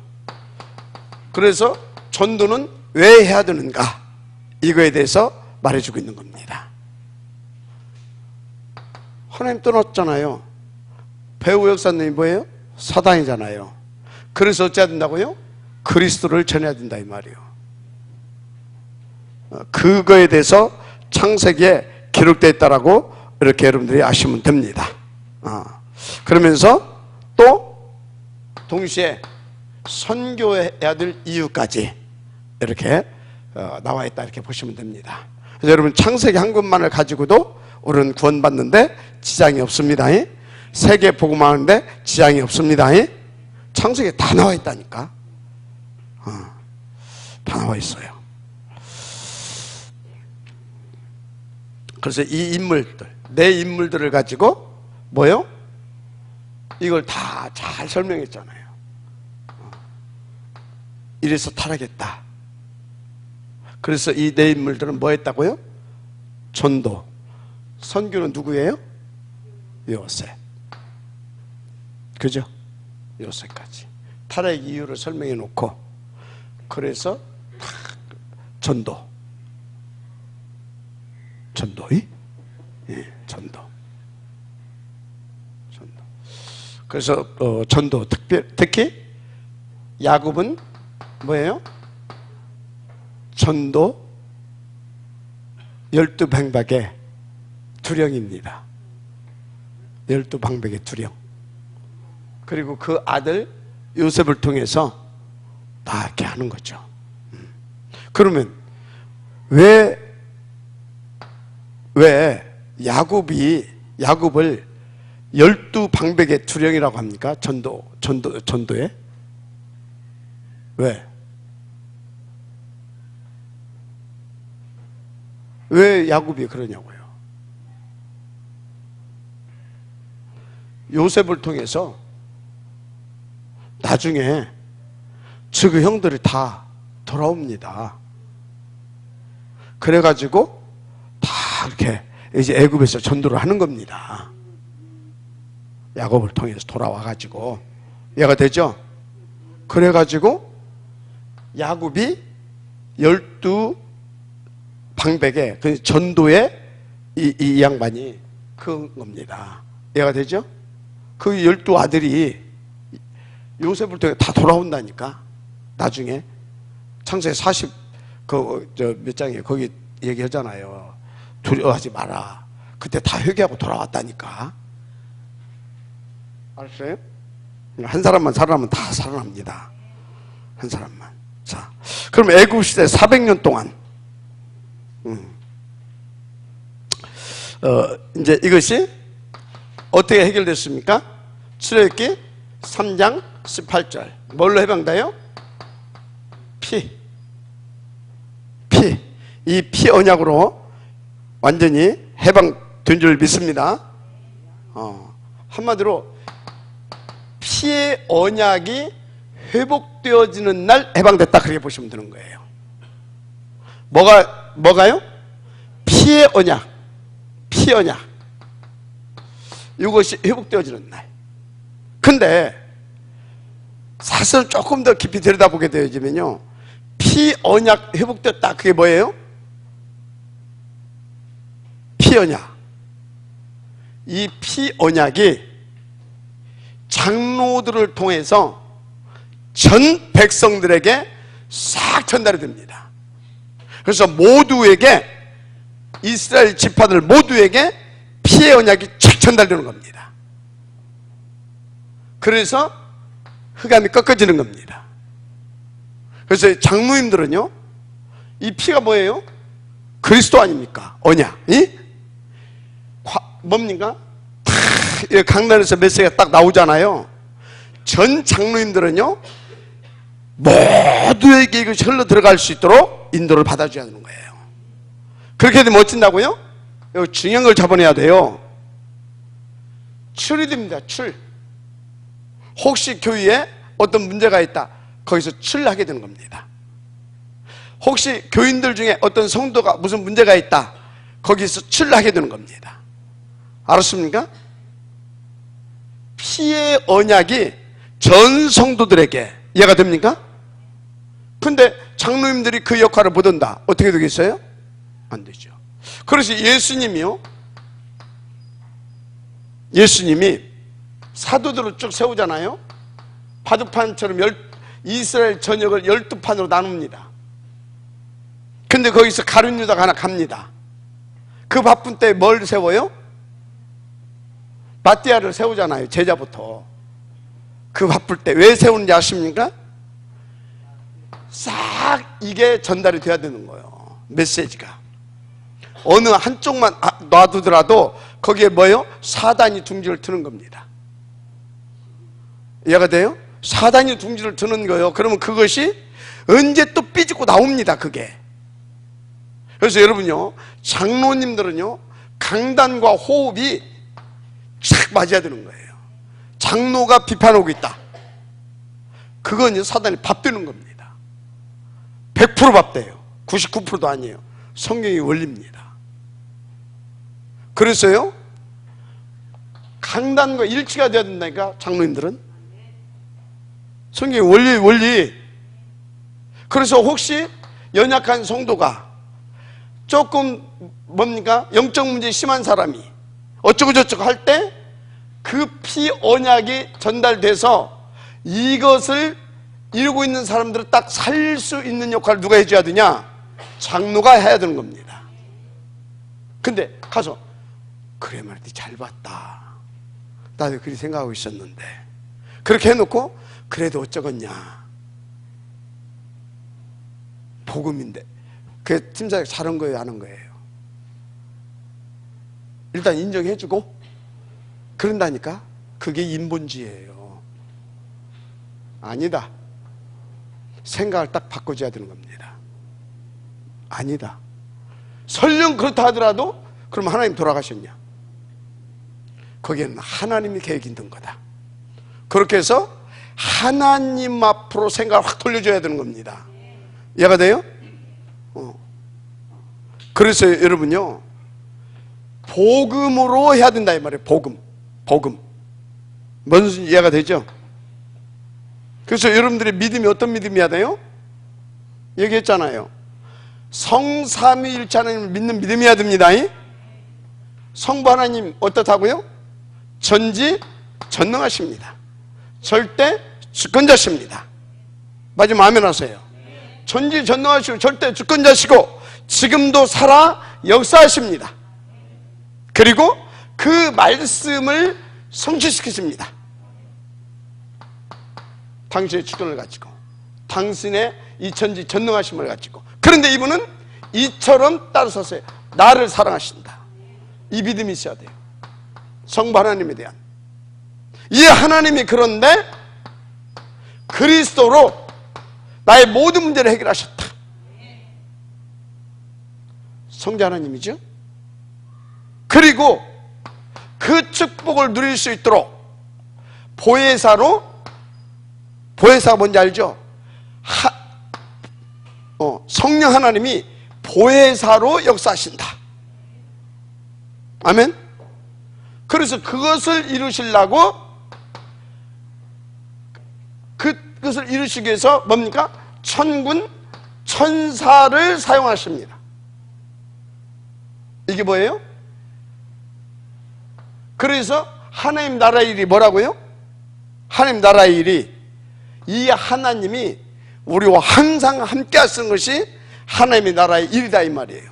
그래서 전도는 왜 해야 되는가? 이거에 대해서 말해주고 있는 겁니다. 하나님 떠났잖아요. 배우 역사님이 뭐예요? 사단이잖아요. 그래서 어찌해야 된다고요? 그리스도를 전해야 된다 이 말이에요. 그거에 대해서 창세기에 기록되어 있다라고 이렇게 여러분들이 아시면 됩니다. 그러면서 또 동시에 선교해야 될 이유까지 이렇게 나와 있다 이렇게 보시면 됩니다. 그래서 여러분 창세기 한 권만을 가지고도 우리는 구원받는데 지장이 없습니다. 세계 복음하는데 지장이 없습니다. 창세기에 다 나와 있다니까. 다 나와 있어요. 그래서 이 인물들, 내 인물들을 가지고 뭐요? 이걸 다 잘 설명했잖아요. 이래서 타락했다. 그래서 이 내 인물들은 뭐 했다고요? 전도. 선교는 누구예요? 요셉. 그죠? 요셉까지 타락의 이유를 설명해 놓고, 그래서 전도. 전도이? 예, 전도. 그래서 전도, 특히 야곱은 뭐예요? 전도 12방백의 두령입니다. 12방백의 두령. 그리고 그 아들 요셉을 통해서 다 이렇게 하는 거죠. 그러면 왜 야곱을 12방백의 두령이라고 합니까? 전도에? 왜 야곱이 그러냐고요? 요셉을 통해서 나중에 그 형들이 다 돌아옵니다. 그래가지고 다 이렇게 이제 애굽에서 전도를 하는 겁니다. 야곱을 통해서 돌아와가지고. 이해가 되죠? 그래가지고 야곱이 12방백의 그 전도에 이 양반이 그런 겁니다. 이해가 되죠? 그 12아들이 요셉을 통해 다 돌아온다니까. 나중에 창세기 몇 장이에요? 거기 얘기하잖아요. 두려워하지 마라. 그때 다 회개하고 돌아왔다니까. 알았어요? 한 사람만 살아나면 다 살아납니다. 한 사람만. 자, 그럼 애굽 시대 400년 동안 이제 이것이 어떻게 해결됐습니까? 출애굽기 3장 18절. 뭘로 해방돼요? 이 피 언약으로 완전히 해방된 줄 믿습니다. 한마디로 피의 언약이 회복되어지는 날 해방됐다, 그렇게 보시면 되는 거예요. 뭐가요? 피의 언약. 피 언약. 이것이 회복되어지는 날. 근데 사실 조금 더 깊이 들여다보게 되어지면요, 피 언약 회복됐다, 그게 뭐예요? 피 언약. 이 피 언약이 장로들을 통해서 전 백성들에게 싹 전달이 됩니다. 그래서 모두에게, 이스라엘 지파들 모두에게 피의 언약이 쫙 전달되는 겁니다. 그래서 흑암이 꺾어지는 겁니다. 그래서 장로님들은요, 이 피가 뭐예요? 그리스도 아닙니까? 언약이? 뭡니까? 강단에서 메시지가 딱 나오잖아요. 전 장로님들은요, 모두에게 이것이 흘러 들어갈 수 있도록 인도를 받아줘야 하는 거예요. 그렇게 되면 어쩐다고요? 여기 중요한 걸 잡아내야 돼요. 출이 됩니다. 출. 혹시 교회에 어떤 문제가 있다, 거기서 출하게 되는 겁니다. 혹시 교인들 중에 어떤 성도가 무슨 문제가 있다, 거기서 출하게 되는 겁니다. 알았습니까? 피의 언약이 전 성도들에게 이해가 됩니까? 근데 장로님들이 그 역할을 못한다, 어떻게 되겠어요? 안 되죠. 그래서 예수님이 사도들을 쭉 세우잖아요. 바둑판처럼 이스라엘 전역을 12판으로 나눕니다. 근데 거기서 가룟 유다가 하나 갑니다. 그 바쁜 때 뭘 세워요? 마띠아를 세우잖아요. 제자부터. 그 바쁠 때 왜 세우는지 아십니까? 싹 이게 전달이 돼야 되는 거예요. 메시지가. 어느 한쪽만 놔두더라도 거기에 뭐예요? 사단이 둥지를 트는 겁니다. 이해가 돼요? 사단이 둥지를 트는 거예요. 그러면 그것이 언제 또 삐죽고 나옵니다, 그게. 그래서 여러분요, 장로님들은요, 강단과 호흡이 쫙 맞아야 되는 거예요. 장로가 비판하고 있다, 그건 사단이 밥되는 겁니다. 100% 밥돼요. 99%도 아니에요. 성경의 원리입니다. 그래서요, 강단과 일치가 돼야 된다니까, 장로님들은. 성경의 원리. 그래서 혹시 연약한 성도가 조금 뭡니까? 영적 문제 심한 사람이 어쩌고 저쩌고 할 때 그 피 언약이 전달돼서 이것을 이루고 있는 사람들을 딱 살릴 수 있는 역할을 누가 해줘야 되냐? 장로가 해야 되는 겁니다. 근데 가서 그래 말이야, 잘 봤다, 나도 그렇게 생각하고 있었는데, 그렇게 해놓고 그래도 어쩌겠냐, 복음인데. 그 팀장이 잘한 거예요, 안 한 거예요? 일단 인정해주고 그런다니까. 그게 인본주의예요. 아니다, 생각을 딱 바꿔줘야 되는 겁니다. 아니다, 설령 그렇다 하더라도 그럼 하나님 돌아가셨냐? 거기에는 하나님이 계획이 있는 거다. 그렇게 해서 하나님 앞으로 생각을 확 돌려줘야 되는 겁니다. 이해가 돼요? 그래서 여러분요, 복음으로 해야 된다 이 말이에요. 복음. 뭔지 이해가 되죠? 그래서 여러분들의 믿음이 어떤 믿음이어야 돼요? 얘기했잖아요. 성삼위일체 하나님을 믿는 믿음이어야 됩니다. 성부 하나님 어떻다고요? 전지전능하십니다. 절대 주권자십니다. 마지막 아멘 하세요. 전지전능하시고 절대 주권자시고 지금도 살아 역사하십니다. 그리고 그 말씀을 성취시키십니다. 당신의 주권을 가지고, 당신의 이 전지전능하심을 가지고. 그런데 이분은 이처럼 따라서서 나를 사랑하신다, 이 믿음이 있어야 돼요. 성부 하나님에 대한 이 하나님이. 그런데 그리스도로 나의 모든 문제를 해결하셨다. 성자 하나님이죠. 그리고 그 축복을 누릴 수 있도록 보혜사로, 보혜사가 뭔지 알죠? 성령 하나님이 보혜사로 역사하신다. 아멘. 그래서 그것을 이루시려고, 그것을 이루시기 위해서 뭡니까? 천군 천사를 사용하십니다. 이게 뭐예요? 그래서 하나님 나라의 일이 뭐라고요? 하나님 나라의 일이, 이 하나님이 우리와 항상 함께 하시는 것이 하나님의 나라의 일이다 이 말이에요.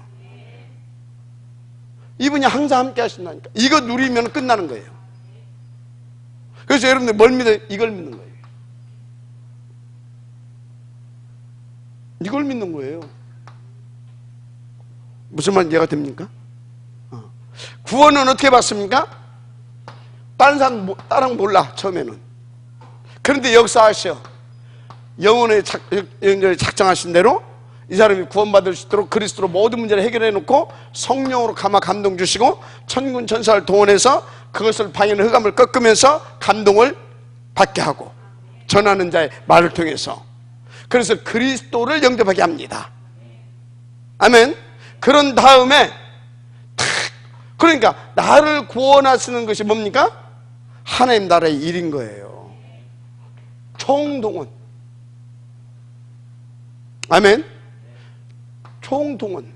이분이 항상 함께 하신다니까. 이거 누리면 끝나는 거예요. 그래서 여러분들 뭘 믿어요? 이걸 믿는 거예요. 이걸 믿는 거예요. 무슨 말인지 이해가 됩니까? 구원은 어떻게 받습니까? 다른 사람 몰라, 처음에는. 그런데 역사하셔. 영혼의 작정하신 대로 이 사람이 구원받을 수 있도록 그리스도로 모든 문제를 해결해 놓고 성령으로 감동 주시고 천군 천사를 동원해서 그것을 방해하는 흑암을 꺾으면서 감동을 받게 하고 전하는 자의 말을 통해서. 그래서 그리스도를 영접하게 합니다. 아멘. 그런 다음에 그러니까 나를 구원하시는 것이 뭡니까? 하나님 나라의 일인 거예요. 총동원. 아멘. 총동원.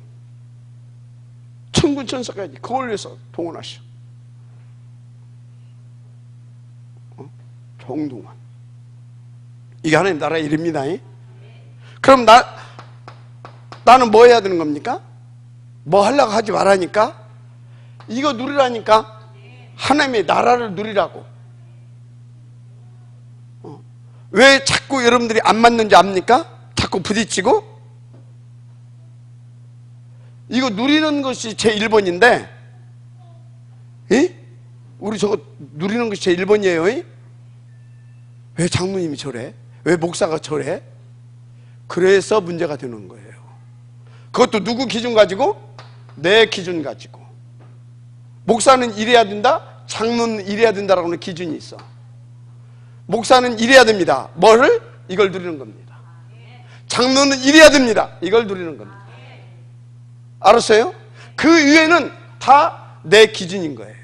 천군 천사까지 그걸 위해서 동원하셔. 총동원. 이게 하나님 나라의 일입니다. 그럼 나는 뭐 해야 되는 겁니까? 뭐 하려고 하지 말라니까? 이거 누리라니까? 하나님의 나라를 누리라고. 왜 자꾸 여러분들이 안 맞는지 압니까? 자꾸 부딪히고? 이거 누리는 것이 제 1번인데, 우리 저거 누리는 것이 제 1번이에요. 왜 장로님이 저래? 왜 목사가 저래? 그래서 문제가 되는 거예요. 그것도 누구 기준 가지고? 내 기준 가지고. 목사는 이래야 된다, 장로는 이래야 된다라고 하는 기준이 있어. 목사는 이래야 됩니다. 뭐를? 이걸 누리는 겁니다. 장로는 이래야 됩니다. 이걸 누리는 겁니다. 알았어요? 그 이외에는 다 내 기준인 거예요.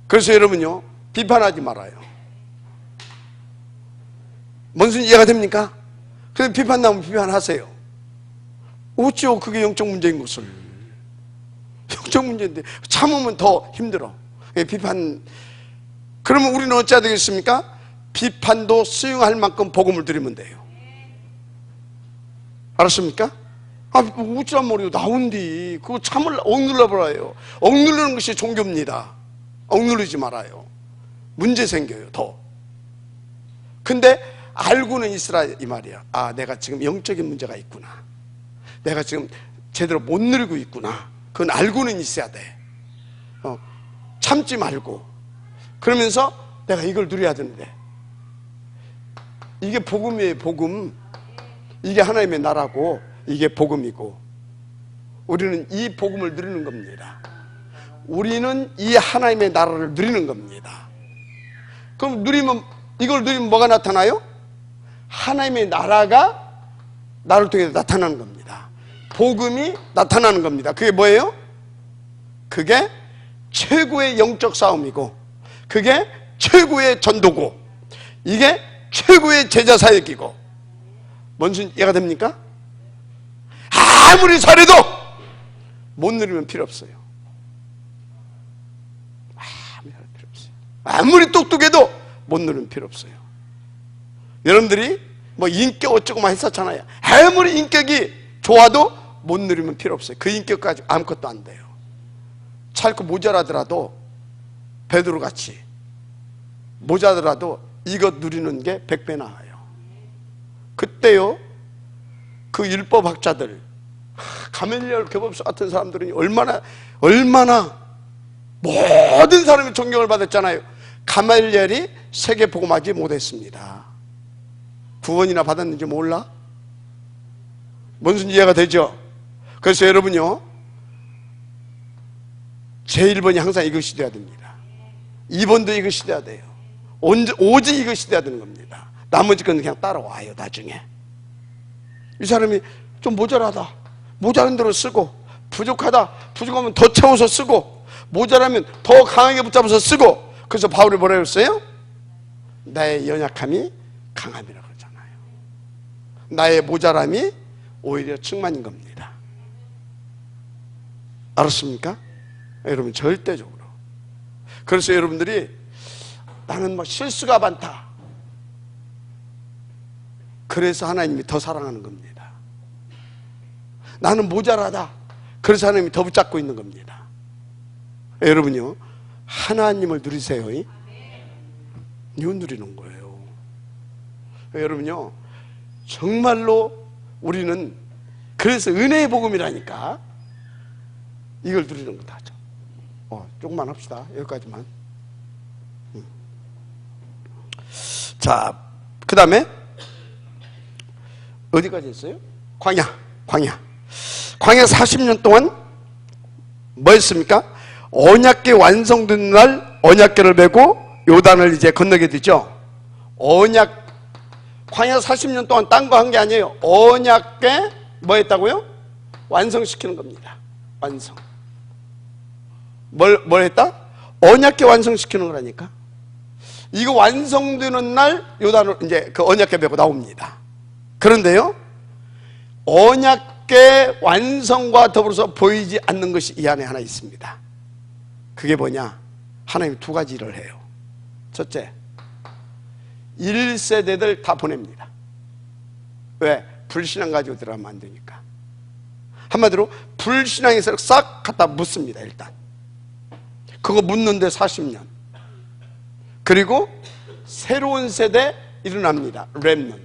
그래서 여러분요, 비판하지 말아요. 뭔 소리 이해가 됩니까? 그래서 비판 나오면 비판하세요. 어찌요 그게 영적 문제인 것을. 영적 문제인데 참으면 더 힘들어. 비판. 그러면 우리는 어찌해야 되겠습니까? 비판도 수용할 만큼 복음을 드리면 돼요. 알았습니까? 어찌란 말이요, 나온디 그거 참을 억눌러버려요. 억누르는 것이 종교입니다. 억누르지 말아요. 문제 생겨요. 더. 근데 알고는 있으라 이 말이야. 내가 지금 영적인 문제가 있구나, 내가 지금 제대로 못 누리고 있구나. 그건 알고는 있어야 돼. 참지 말고. 그러면서 내가 이걸 누려야 되는데, 이게 복음이에요. 복음. 이게 하나님의 나라고, 이게 복음이고, 우리는 이 복음을 누리는 겁니다. 우리는 이 하나님의 나라를 누리는 겁니다. 그럼 이걸 누리면 뭐가 나타나요? 하나님의 나라가 나를 통해 나타나는 겁니다. 복음이 나타나는 겁니다. 그게 뭐예요? 그게 최고의 영적 싸움이고, 그게 최고의 전도고, 이게 최고의 제자 사역이고. 뭔지 이해가 됩니까? 아무리 잘해도 못 누리면 필요 없어요. 아무리 똑똑해도 못 누리면 필요 없어요. 여러분들이 뭐 인격 어쩌고만 했었잖아요. 아무리 인격이 좋아도 못 누리면 필요 없어요. 그 인격까지 아무것도 안 돼요. 찰고 모자라더라도 베드로같이 모자라도 이것 누리는 게 100배 나아요. 그때요, 그 율법학자들, 가멜리엘 교법사 같은 사람들은 얼마나 모든 사람이 존경을 받았잖아요. 가멜리엘이 세계 복음하지 못했습니다. 구원이나 받았는지 몰라? 뭔 소리인지 이해가 되죠? 그래서 여러분요, 제1번이 항상 이것이 돼야 됩니다. 2번도 이것이 돼야 돼요. 오직 이것이 돼야 되는 겁니다. 나머지 건 그냥 따라와요. 나중에 이 사람이 좀 모자란 대로 쓰고, 부족하면 더 채워서 쓰고, 모자라면 더 강하게 붙잡아서 쓰고. 그래서 바울이 뭐라고 했어요? 나의 연약함이 강함이라고 그러잖아요. 나의 모자람이 오히려 충만인 겁니다. 알았습니까? 여러분, 절대적으로. 그래서 여러분들이 나는 뭐 실수가 많다, 그래서 하나님이 더 사랑하는 겁니다. 나는 모자라다, 그래서 하나님이 더 붙잡고 있는 겁니다. 여러분요, 하나님을 누리세요. 이거 누리는 거예요. 여러분요, 정말로 우리는 그래서 은혜의 복음이라니까 이걸 누리는 거다. 조금만 합시다. 여기까지만. 자, 그 다음에 어디까지 했어요? 광야 40년 동안 뭐 했습니까? 언약궤 완성된 날 언약궤를 메고 요단을 이제 건너게 되죠. 광야 40년 동안 딴 거 한 게 아니에요. 언약궤 뭐 했다고요? 완성시키는 겁니다. 완성. 뭘 했다? 언약궤 완성시키는 거라니까. 이거 완성되는 날 요단을 이제 그 언약궤 메고 나옵니다. 그런데요, 언약궤 완성과 더불어서 보이지 않는 것이 이 안에 하나 있습니다. 그게 뭐냐? 하나님이 두 가지 일을 해요. 첫째, 1세대들 다 보냅니다. 왜? 불신앙 가지고 들어가면 안 되니까. 한마디로 불신앙에서 싹 갖다 묻습니다. 일단 그거 묻는데 40년. 그리고 새로운 세대 일어납니다. 렘넌트.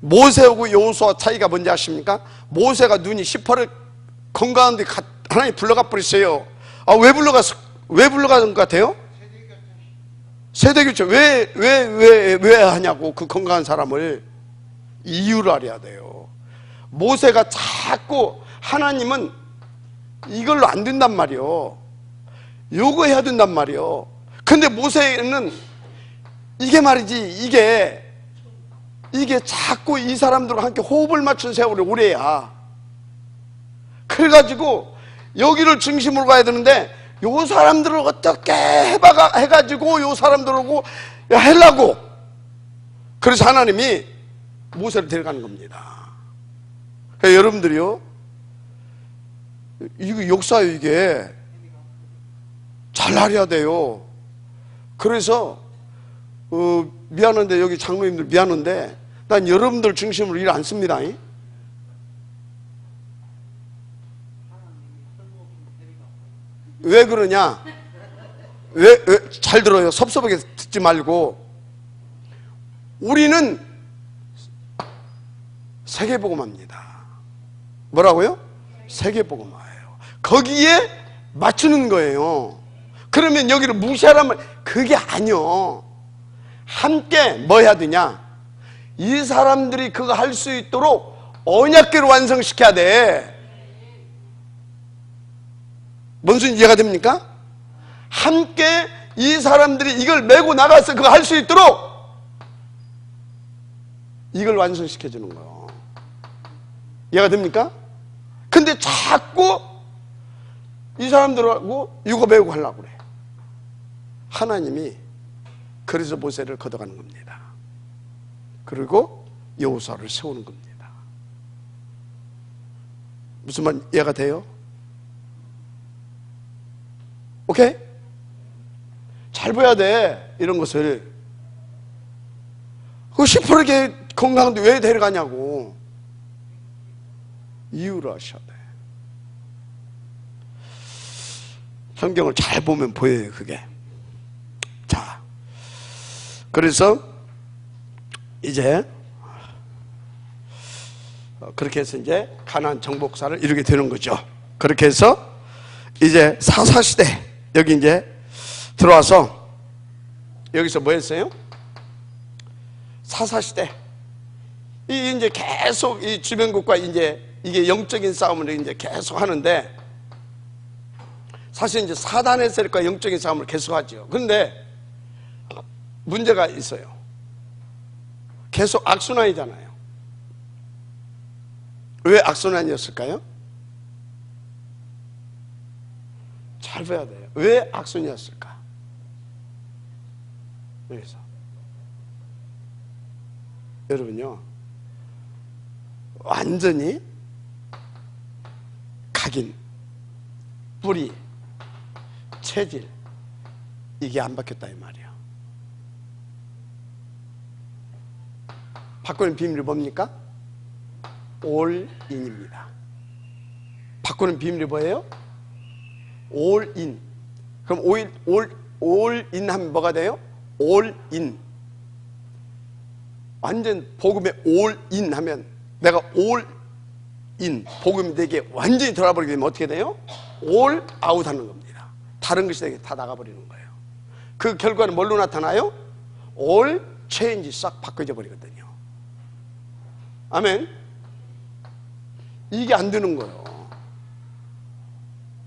모세하고 여호수아 차이가 뭔지 아십니까? 모세가 눈이 시퍼를 건강한데 하나님 불러가 버리세요. 왜 불러가는 것 같아요? 세대교체 왜 하냐고. 그 건강한 사람을 이유를 알아야 돼요. 모세가 자꾸 하나님은 이걸로 안 된단 말이요. 요거 해야 된단 말이요. 근데 모세는 이게 말이지, 이게 자꾸 이 사람들과 함께 호흡을 맞춘 세월이 오래야. 그래가지고 여기를 중심으로 가야 되는데 요 사람들을 어떻게 해가지고 요 사람들하고 하려고. 그래서 하나님이 모세를 데려가는 겁니다. 그러니까 여러분들이요, 이거 역사예요. 이게 잘 알아야 돼요. 그래서 미안한데, 여기 장로님들 미안한데, 난 여러분들 중심으로 일 안 씁니다. 왜 그러냐? 왜 잘 들어요. 섭섭하게 듣지 말고. 우리는 세계복음합니다. 뭐라고요? 세계복음화예요. 거기에 맞추는 거예요. 그러면 여기를 무시하라면 그게 아니요. 함께 뭐 해야 되냐? 이 사람들이 그거 할 수 있도록 언약궤를 완성시켜야 돼. 뭔 소리인지 이해가 됩니까? 함께 이 사람들이 이걸 메고 나가서 그거 할 수 있도록 이걸 완성시켜주는 거예요. 이해가 됩니까? 근데 자꾸 이 사람들하고 이거 메고 하려고 그래. 하나님이 그래서 모세를 걷어가는 겁니다. 그리고 여호수아를 세우는 겁니다. 무슨 말 이해가 돼요? 오케이? 잘 봐야 돼, 이런 것을. 그 시퍼렇게 건강한데 왜 데려가냐고. 이유를 아셔야 돼. 성경을 잘 보면 보여요, 그게. 자, 그래서 이제 그렇게 해서 이제 가나안 정복사를 이루게 되는 거죠. 그렇게 해서 이제 사사시대, 여기 이제 들어와서 여기서 뭐 했어요? 사사시대. 이제 계속 이 주변국과 이제 이게 영적인 싸움을 이제 계속 하는데, 사실 이제 사단의 세력과 영적인 싸움을 계속 하죠. 그런데 문제가 있어요. 계속 악순환이잖아요. 왜 악순환이었을까요? 잘 봐야 돼요. 왜 악순환이었을까? 그래서 여러분요, 완전히 각인, 뿌리, 체질, 이게 안 바뀌었다 이 말이야. 바꾸는 비밀이 뭡니까? 올인입니다. 바꾸는 비밀이 뭐예요? 올인. 그럼 올인 하면 뭐가 돼요? 올인. 완전 복음에 올인 하면, 내가 올인, 복음이 되게 완전히 돌아버리게 되면 어떻게 돼요? 올 아웃 하는 겁니다. 다른 것이 되게 다 나가버리는 거예요. 그 결과는 뭘로 나타나요? 올 체인지, 싹 바꿔져 버리거든요. 아멘. 이게 안 되는 거예요.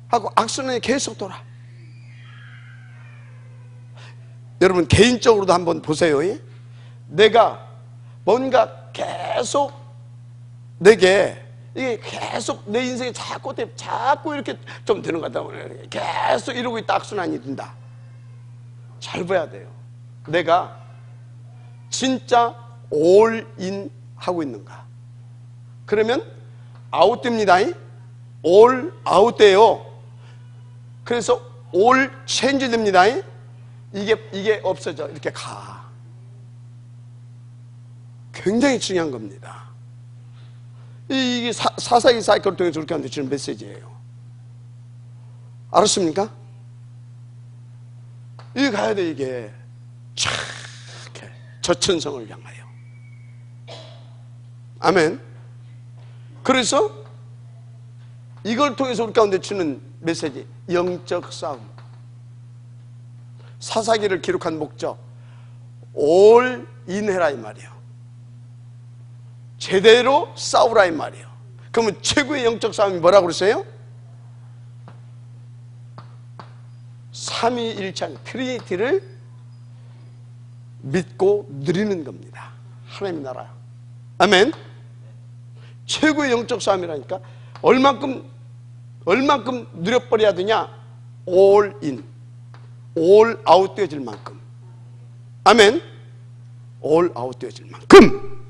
하고 악순환이 계속 돌아. 여러분 개인적으로도 한번 보세요. 내가 뭔가 계속 내게, 이게 계속 내 인생에 자꾸 이렇게 좀 되는 것 같다. 계속 이러고 있다 악순환이 된다. 잘 봐야 돼요. 내가 진짜 올인 하고 있는가? 그러면 아웃됩니다. 올 아웃돼요. 그래서 올 체인지 됩니다. 이게 없어져. 이렇게 가. 굉장히 중요한 겁니다. 이게 사사기 사이클을 통해서 우리한테 주는 메시지예요. 알았습니까? 이게 가야 돼. 이게 촥 저천성을 향하여. 아멘. 그래서 이걸 통해서 우리 가운데 주는 메시지, 영적 싸움. 사사기를 기록한 목적, 올 인해라 이 말이에요. 제대로 싸우라 이 말이에요. 그러면 최고의 영적 싸움이 뭐라고 그랬어요? 삼위일체한 트리니티를 믿고 누리는 겁니다. 하나님 나라. 아멘. 최고의 영적 싸움이라니까. 얼만큼 누려버려야 되냐? 올 인, 올 아웃 되어질 만큼. 아멘. 올 아웃 되어질 만큼.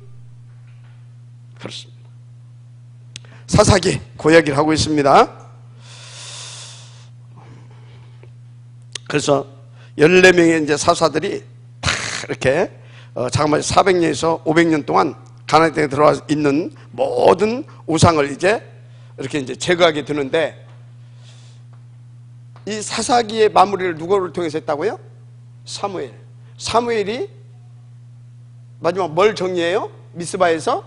그렇습니다. 사사기 그 이야기를 하고 있습니다. 그래서 14명의 이제 사사들이 다 이렇게 잠깐만 400년에서 500년 동안 가나안 땅에 들어와 있는 모든 우상을 이제 이렇게 이제 제거하게 되는데, 이 사사기의 마무리를 누구를 통해서 했다고요? 사무엘. 사무엘이 마지막 뭘 정리해요? 미스바에서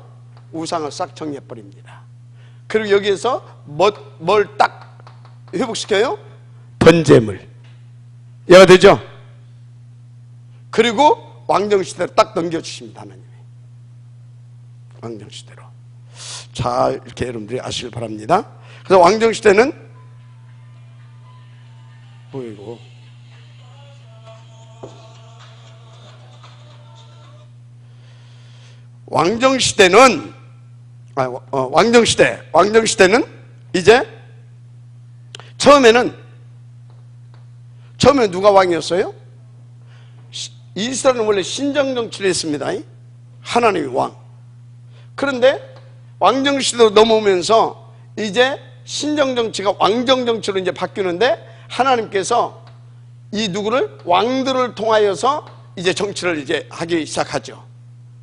우상을 싹 정리해버립니다. 그리고 여기에서 뭘 딱 회복시켜요? 번제물. 이해가 되죠? 그리고 왕정시대로 딱 넘겨주십니다. 하나님이 왕정시대로. 자, 이렇게 여러분들이 아시길 바랍니다. 그래서 왕정시대는 보이고, 왕정시대는 왕정시대는 이제 처음에는 누가 왕이었어요? 이스라엘은 원래 신정정치를 했습니다. 하나님이 왕. 그런데 왕정시대로 넘어오면서 이제 신정정치가 왕정정치로 이제 바뀌는데, 하나님께서 이 누구를 왕들을 통하여서 이제 정치를 이제 하기 시작하죠.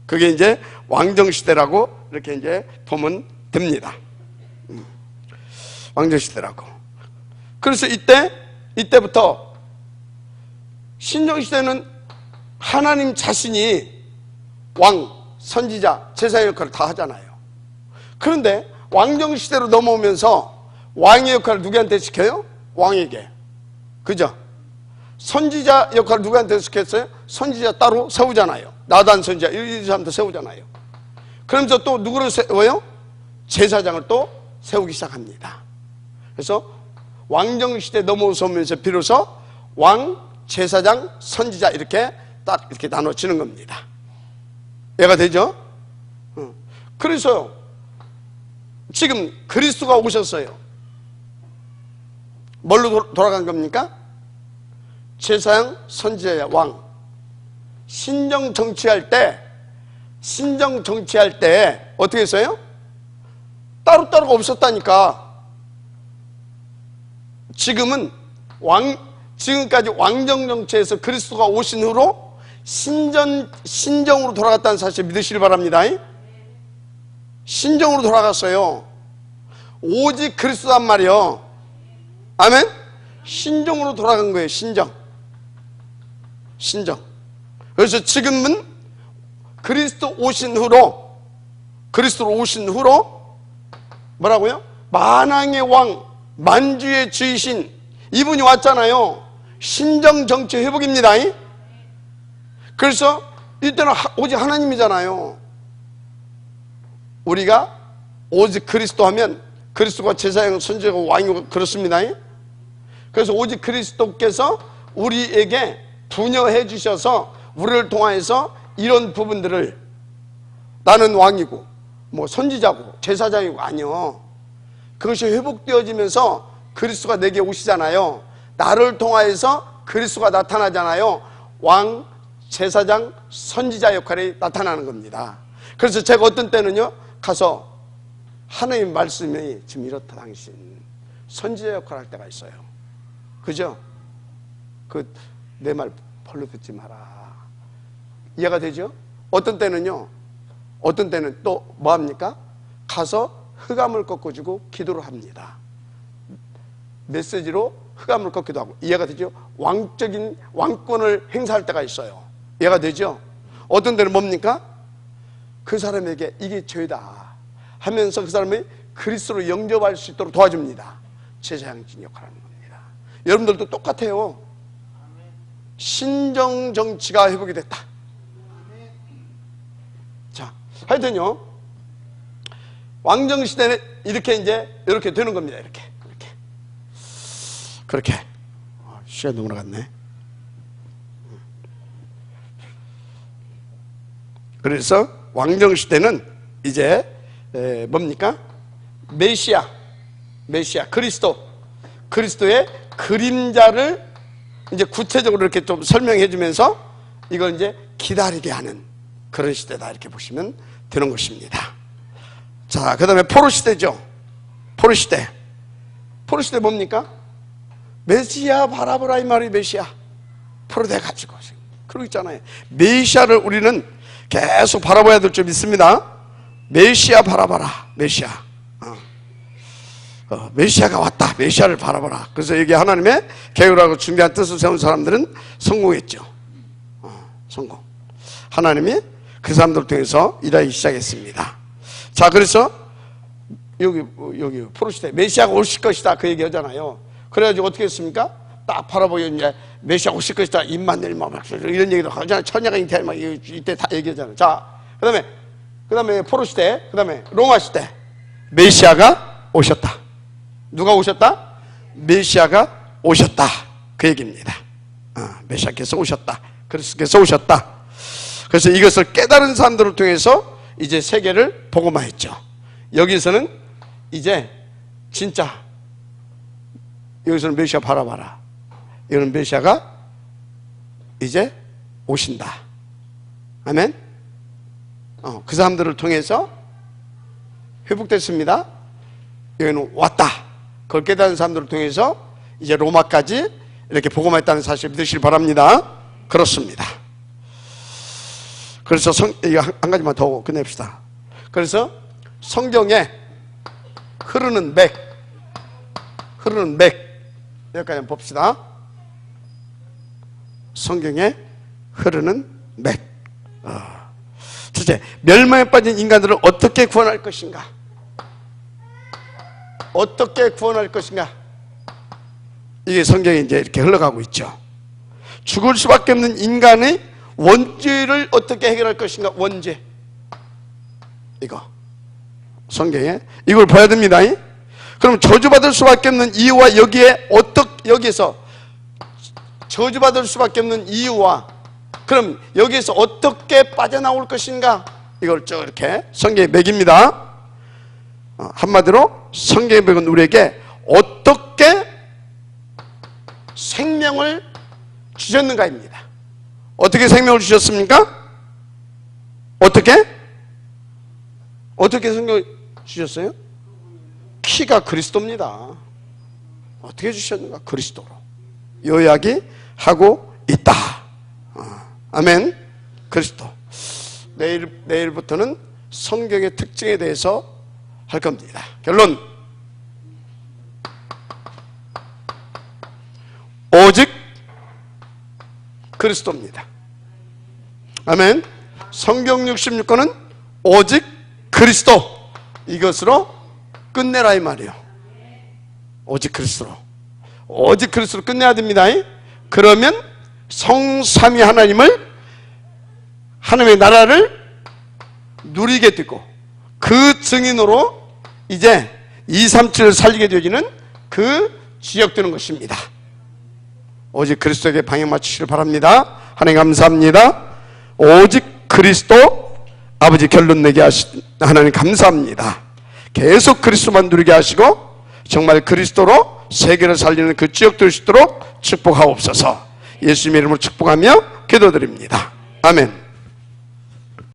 그게 이제 왕정시대라고 이렇게 이제 보면 됩니다. 왕정시대라고. 그래서 이때부터 신정시대는 하나님 자신이 왕, 선지자, 제사의 역할을 다 하잖아요. 그런데 왕정시대로 넘어오면서 왕의 역할을 누구한테 시켜요? 왕에게. 그죠? 선지자 역할을 누구한테 시켰어요? 선지자 따로 세우잖아요. 나단 선지자, 이 사람도 세우잖아요. 그러면서 또 누구를 세워요? 제사장을 또 세우기 시작합니다. 그래서 왕정시대 넘어오면서 비로소 왕, 제사장, 선지자 이렇게 딱 이렇게 나눠지는 겁니다. 이해가 되죠? 그래서 지금 그리스도가 오셨어요. 뭘로 돌아간 겁니까? 제사장, 선지자, 왕. 신정 정치할 때 어떻게 했어요? 따로따로가 없었다니까. 지금까지 왕정 정치에서 그리스도가 오신 후로 신정으로 돌아갔다는 사실 믿으시길 바랍니다. 신정으로 돌아갔어요. 오직 그리스도란 말이요. 아멘? 신정으로 돌아간 거예요. 신정. 그래서 지금은 그리스도로 오신 후로 뭐라고요? 만왕의 왕, 만주의 주이신 이분이 왔잖아요. 신정 정치 회복입니다. 그래서 이때는 오직 하나님이잖아요. 우리가 오직 그리스도 하면 그리스도가 제사장, 선지자가 왕이고 그렇습니다. 그래서 오직 그리스도께서 우리에게 분여해 주셔서 우리를 통하여서 이런 부분들을, 나는 왕이고 뭐 선지자고 제사장이고 아니요. 그것이 회복되어지면서 그리스도가 내게 오시잖아요. 나를 통하여서 그리스도가 나타나잖아요. 왕, 제사장, 선지자 역할이 나타나는 겁니다. 그래서 제가 어떤 때는요, 가서 하나님 말씀이 지금 이렇다 당신 선지자 역할 할 때가 있어요. 그죠? 내 말 별로 듣지 마라. 이해가 되죠? 어떤 때는 또 뭐 합니까? 가서 흑암을 꺾어주고 기도를 합니다. 메시지로 흑암을 꺾기도 하고. 이해가 되죠? 왕적인 왕권을 행사할 때가 있어요. 이해가 되죠? 어떤 때는 뭡니까? 그 사람에게 이게 죄다 하면서 그 사람이 그리스도로 영접할 수 있도록 도와줍니다. 제사장진 역할을 하는 겁니다. 여러분들도 똑같아요. 신정 정치가 회복이 됐다. 자, 하여튼요, 왕정 시대는 이렇게 되는 겁니다. 이렇게. 그렇게. 시간이 넘어갔네. 그래서 왕정 시대는 이제 뭡니까? 메시아, 그리스도의 그림자를 이제 구체적으로 이렇게 좀 설명해 주면서 이걸 이제 기다리게 하는 그런 시대다, 이렇게 보시면 되는 것입니다. 자, 그 다음에 포로 시대죠. 포로 시대 뭡니까? 메시아 바라보라, 이 말이 메시아. 포로 돼가지고 그러고 있잖아요. 메시아를 우리는 계속 바라봐야 될 점 있습니다. 메시아 바라봐라, 메시아. 메시아가 왔다, 메시아를 바라봐라. 그래서 여기 하나님의 계획하고 준비한 뜻을 세운 사람들은 성공했죠. 성공. 하나님이 그 사람들을 통해서 일하기 시작했습니다. 자, 그래서 여기 포로시대 메시아가 오실 것이다, 그 얘기 하잖아요. 그래가지고 어떻게 했습니까? 딱 바라보고 이제 메시아 오실 것이다, 입만 열면 막 이런 얘기도 하잖아요. 천녀가 잉태할 막 이때 다 얘기하잖아요. 자, 그다음에 포로시대, 그다음에 로마시대, 메시아가 오셨다. 누가 오셨다? 메시아가 오셨다, 그 얘기입니다. 메시아께서 오셨다, 그리스도께서 오셨다. 그래서 이것을 깨달은 사람들을 통해서 이제 세계를 복음화했죠. 여기서는 이제 진짜 여기서는 메시아 바라봐라, 이거는 메시아가 이제 오신다. 아멘. 그 사람들을 통해서 회복됐습니다. 여기는 왔다. 그걸 깨달은 사람들을 통해서 이제 로마까지 이렇게 복음화했다는 사실을 믿으시길 바랍니다. 그렇습니다. 그래서 이거 한 가지만 더 끝냅시다. 그래서 성경에 흐르는 맥, 여기까지 한번 봅시다. 성경에 흐르는 맥. 첫째, 멸망에 빠진 인간들을 어떻게 구원할 것인가? 어떻게 구원할 것인가? 이게 성경에 이제 이렇게 흘러가고 있죠. 죽을 수밖에 없는 인간의 원죄를 어떻게 해결할 것인가? 원죄. 이거 성경에 이걸 봐야 됩니다. 그럼 저주받을 수밖에 없는 이유와 여기에서 저주받을 수밖에 없는 이유와 그럼 여기에서 어떻게 빠져나올 것인가? 이걸 쭉 이렇게 성경의 맥입니다. 한마디로 성경의 맥은 우리에게 어떻게 생명을 주셨는가입니다. 어떻게 생명을 주셨습니까? 어떻게 생명을 주셨어요? 키가 그리스도입니다. 어떻게 주셨는가? 그리스도로 요약이 하고 있다. 아멘. 그리스도. 내일부터는 성경의 특징에 대해서 할 겁니다. 결론, 오직 그리스도입니다. 아멘. 성경 66권은 오직 그리스도, 이것으로 끝내라, 이 말이에요. 오직 그리스도로 끝내야 됩니다. 그러면 성삼위 하나님의 나라를 누리게 되고 그 증인으로 이제 237을 살리게 되어지는 그 지역되는 것입니다. 오직 그리스도에게 방향 맞추시길 바랍니다. 하나님 감사합니다. 오직 그리스도, 아버지 결론 내게 하신 하나님 감사합니다. 계속 그리스도만 누리게 하시고 정말 그리스도로 세계를 살리는 그 지역 될 수 있도록 축복하옵소서. 예수님의 이름으로 축복하며 기도드립니다. 아멘.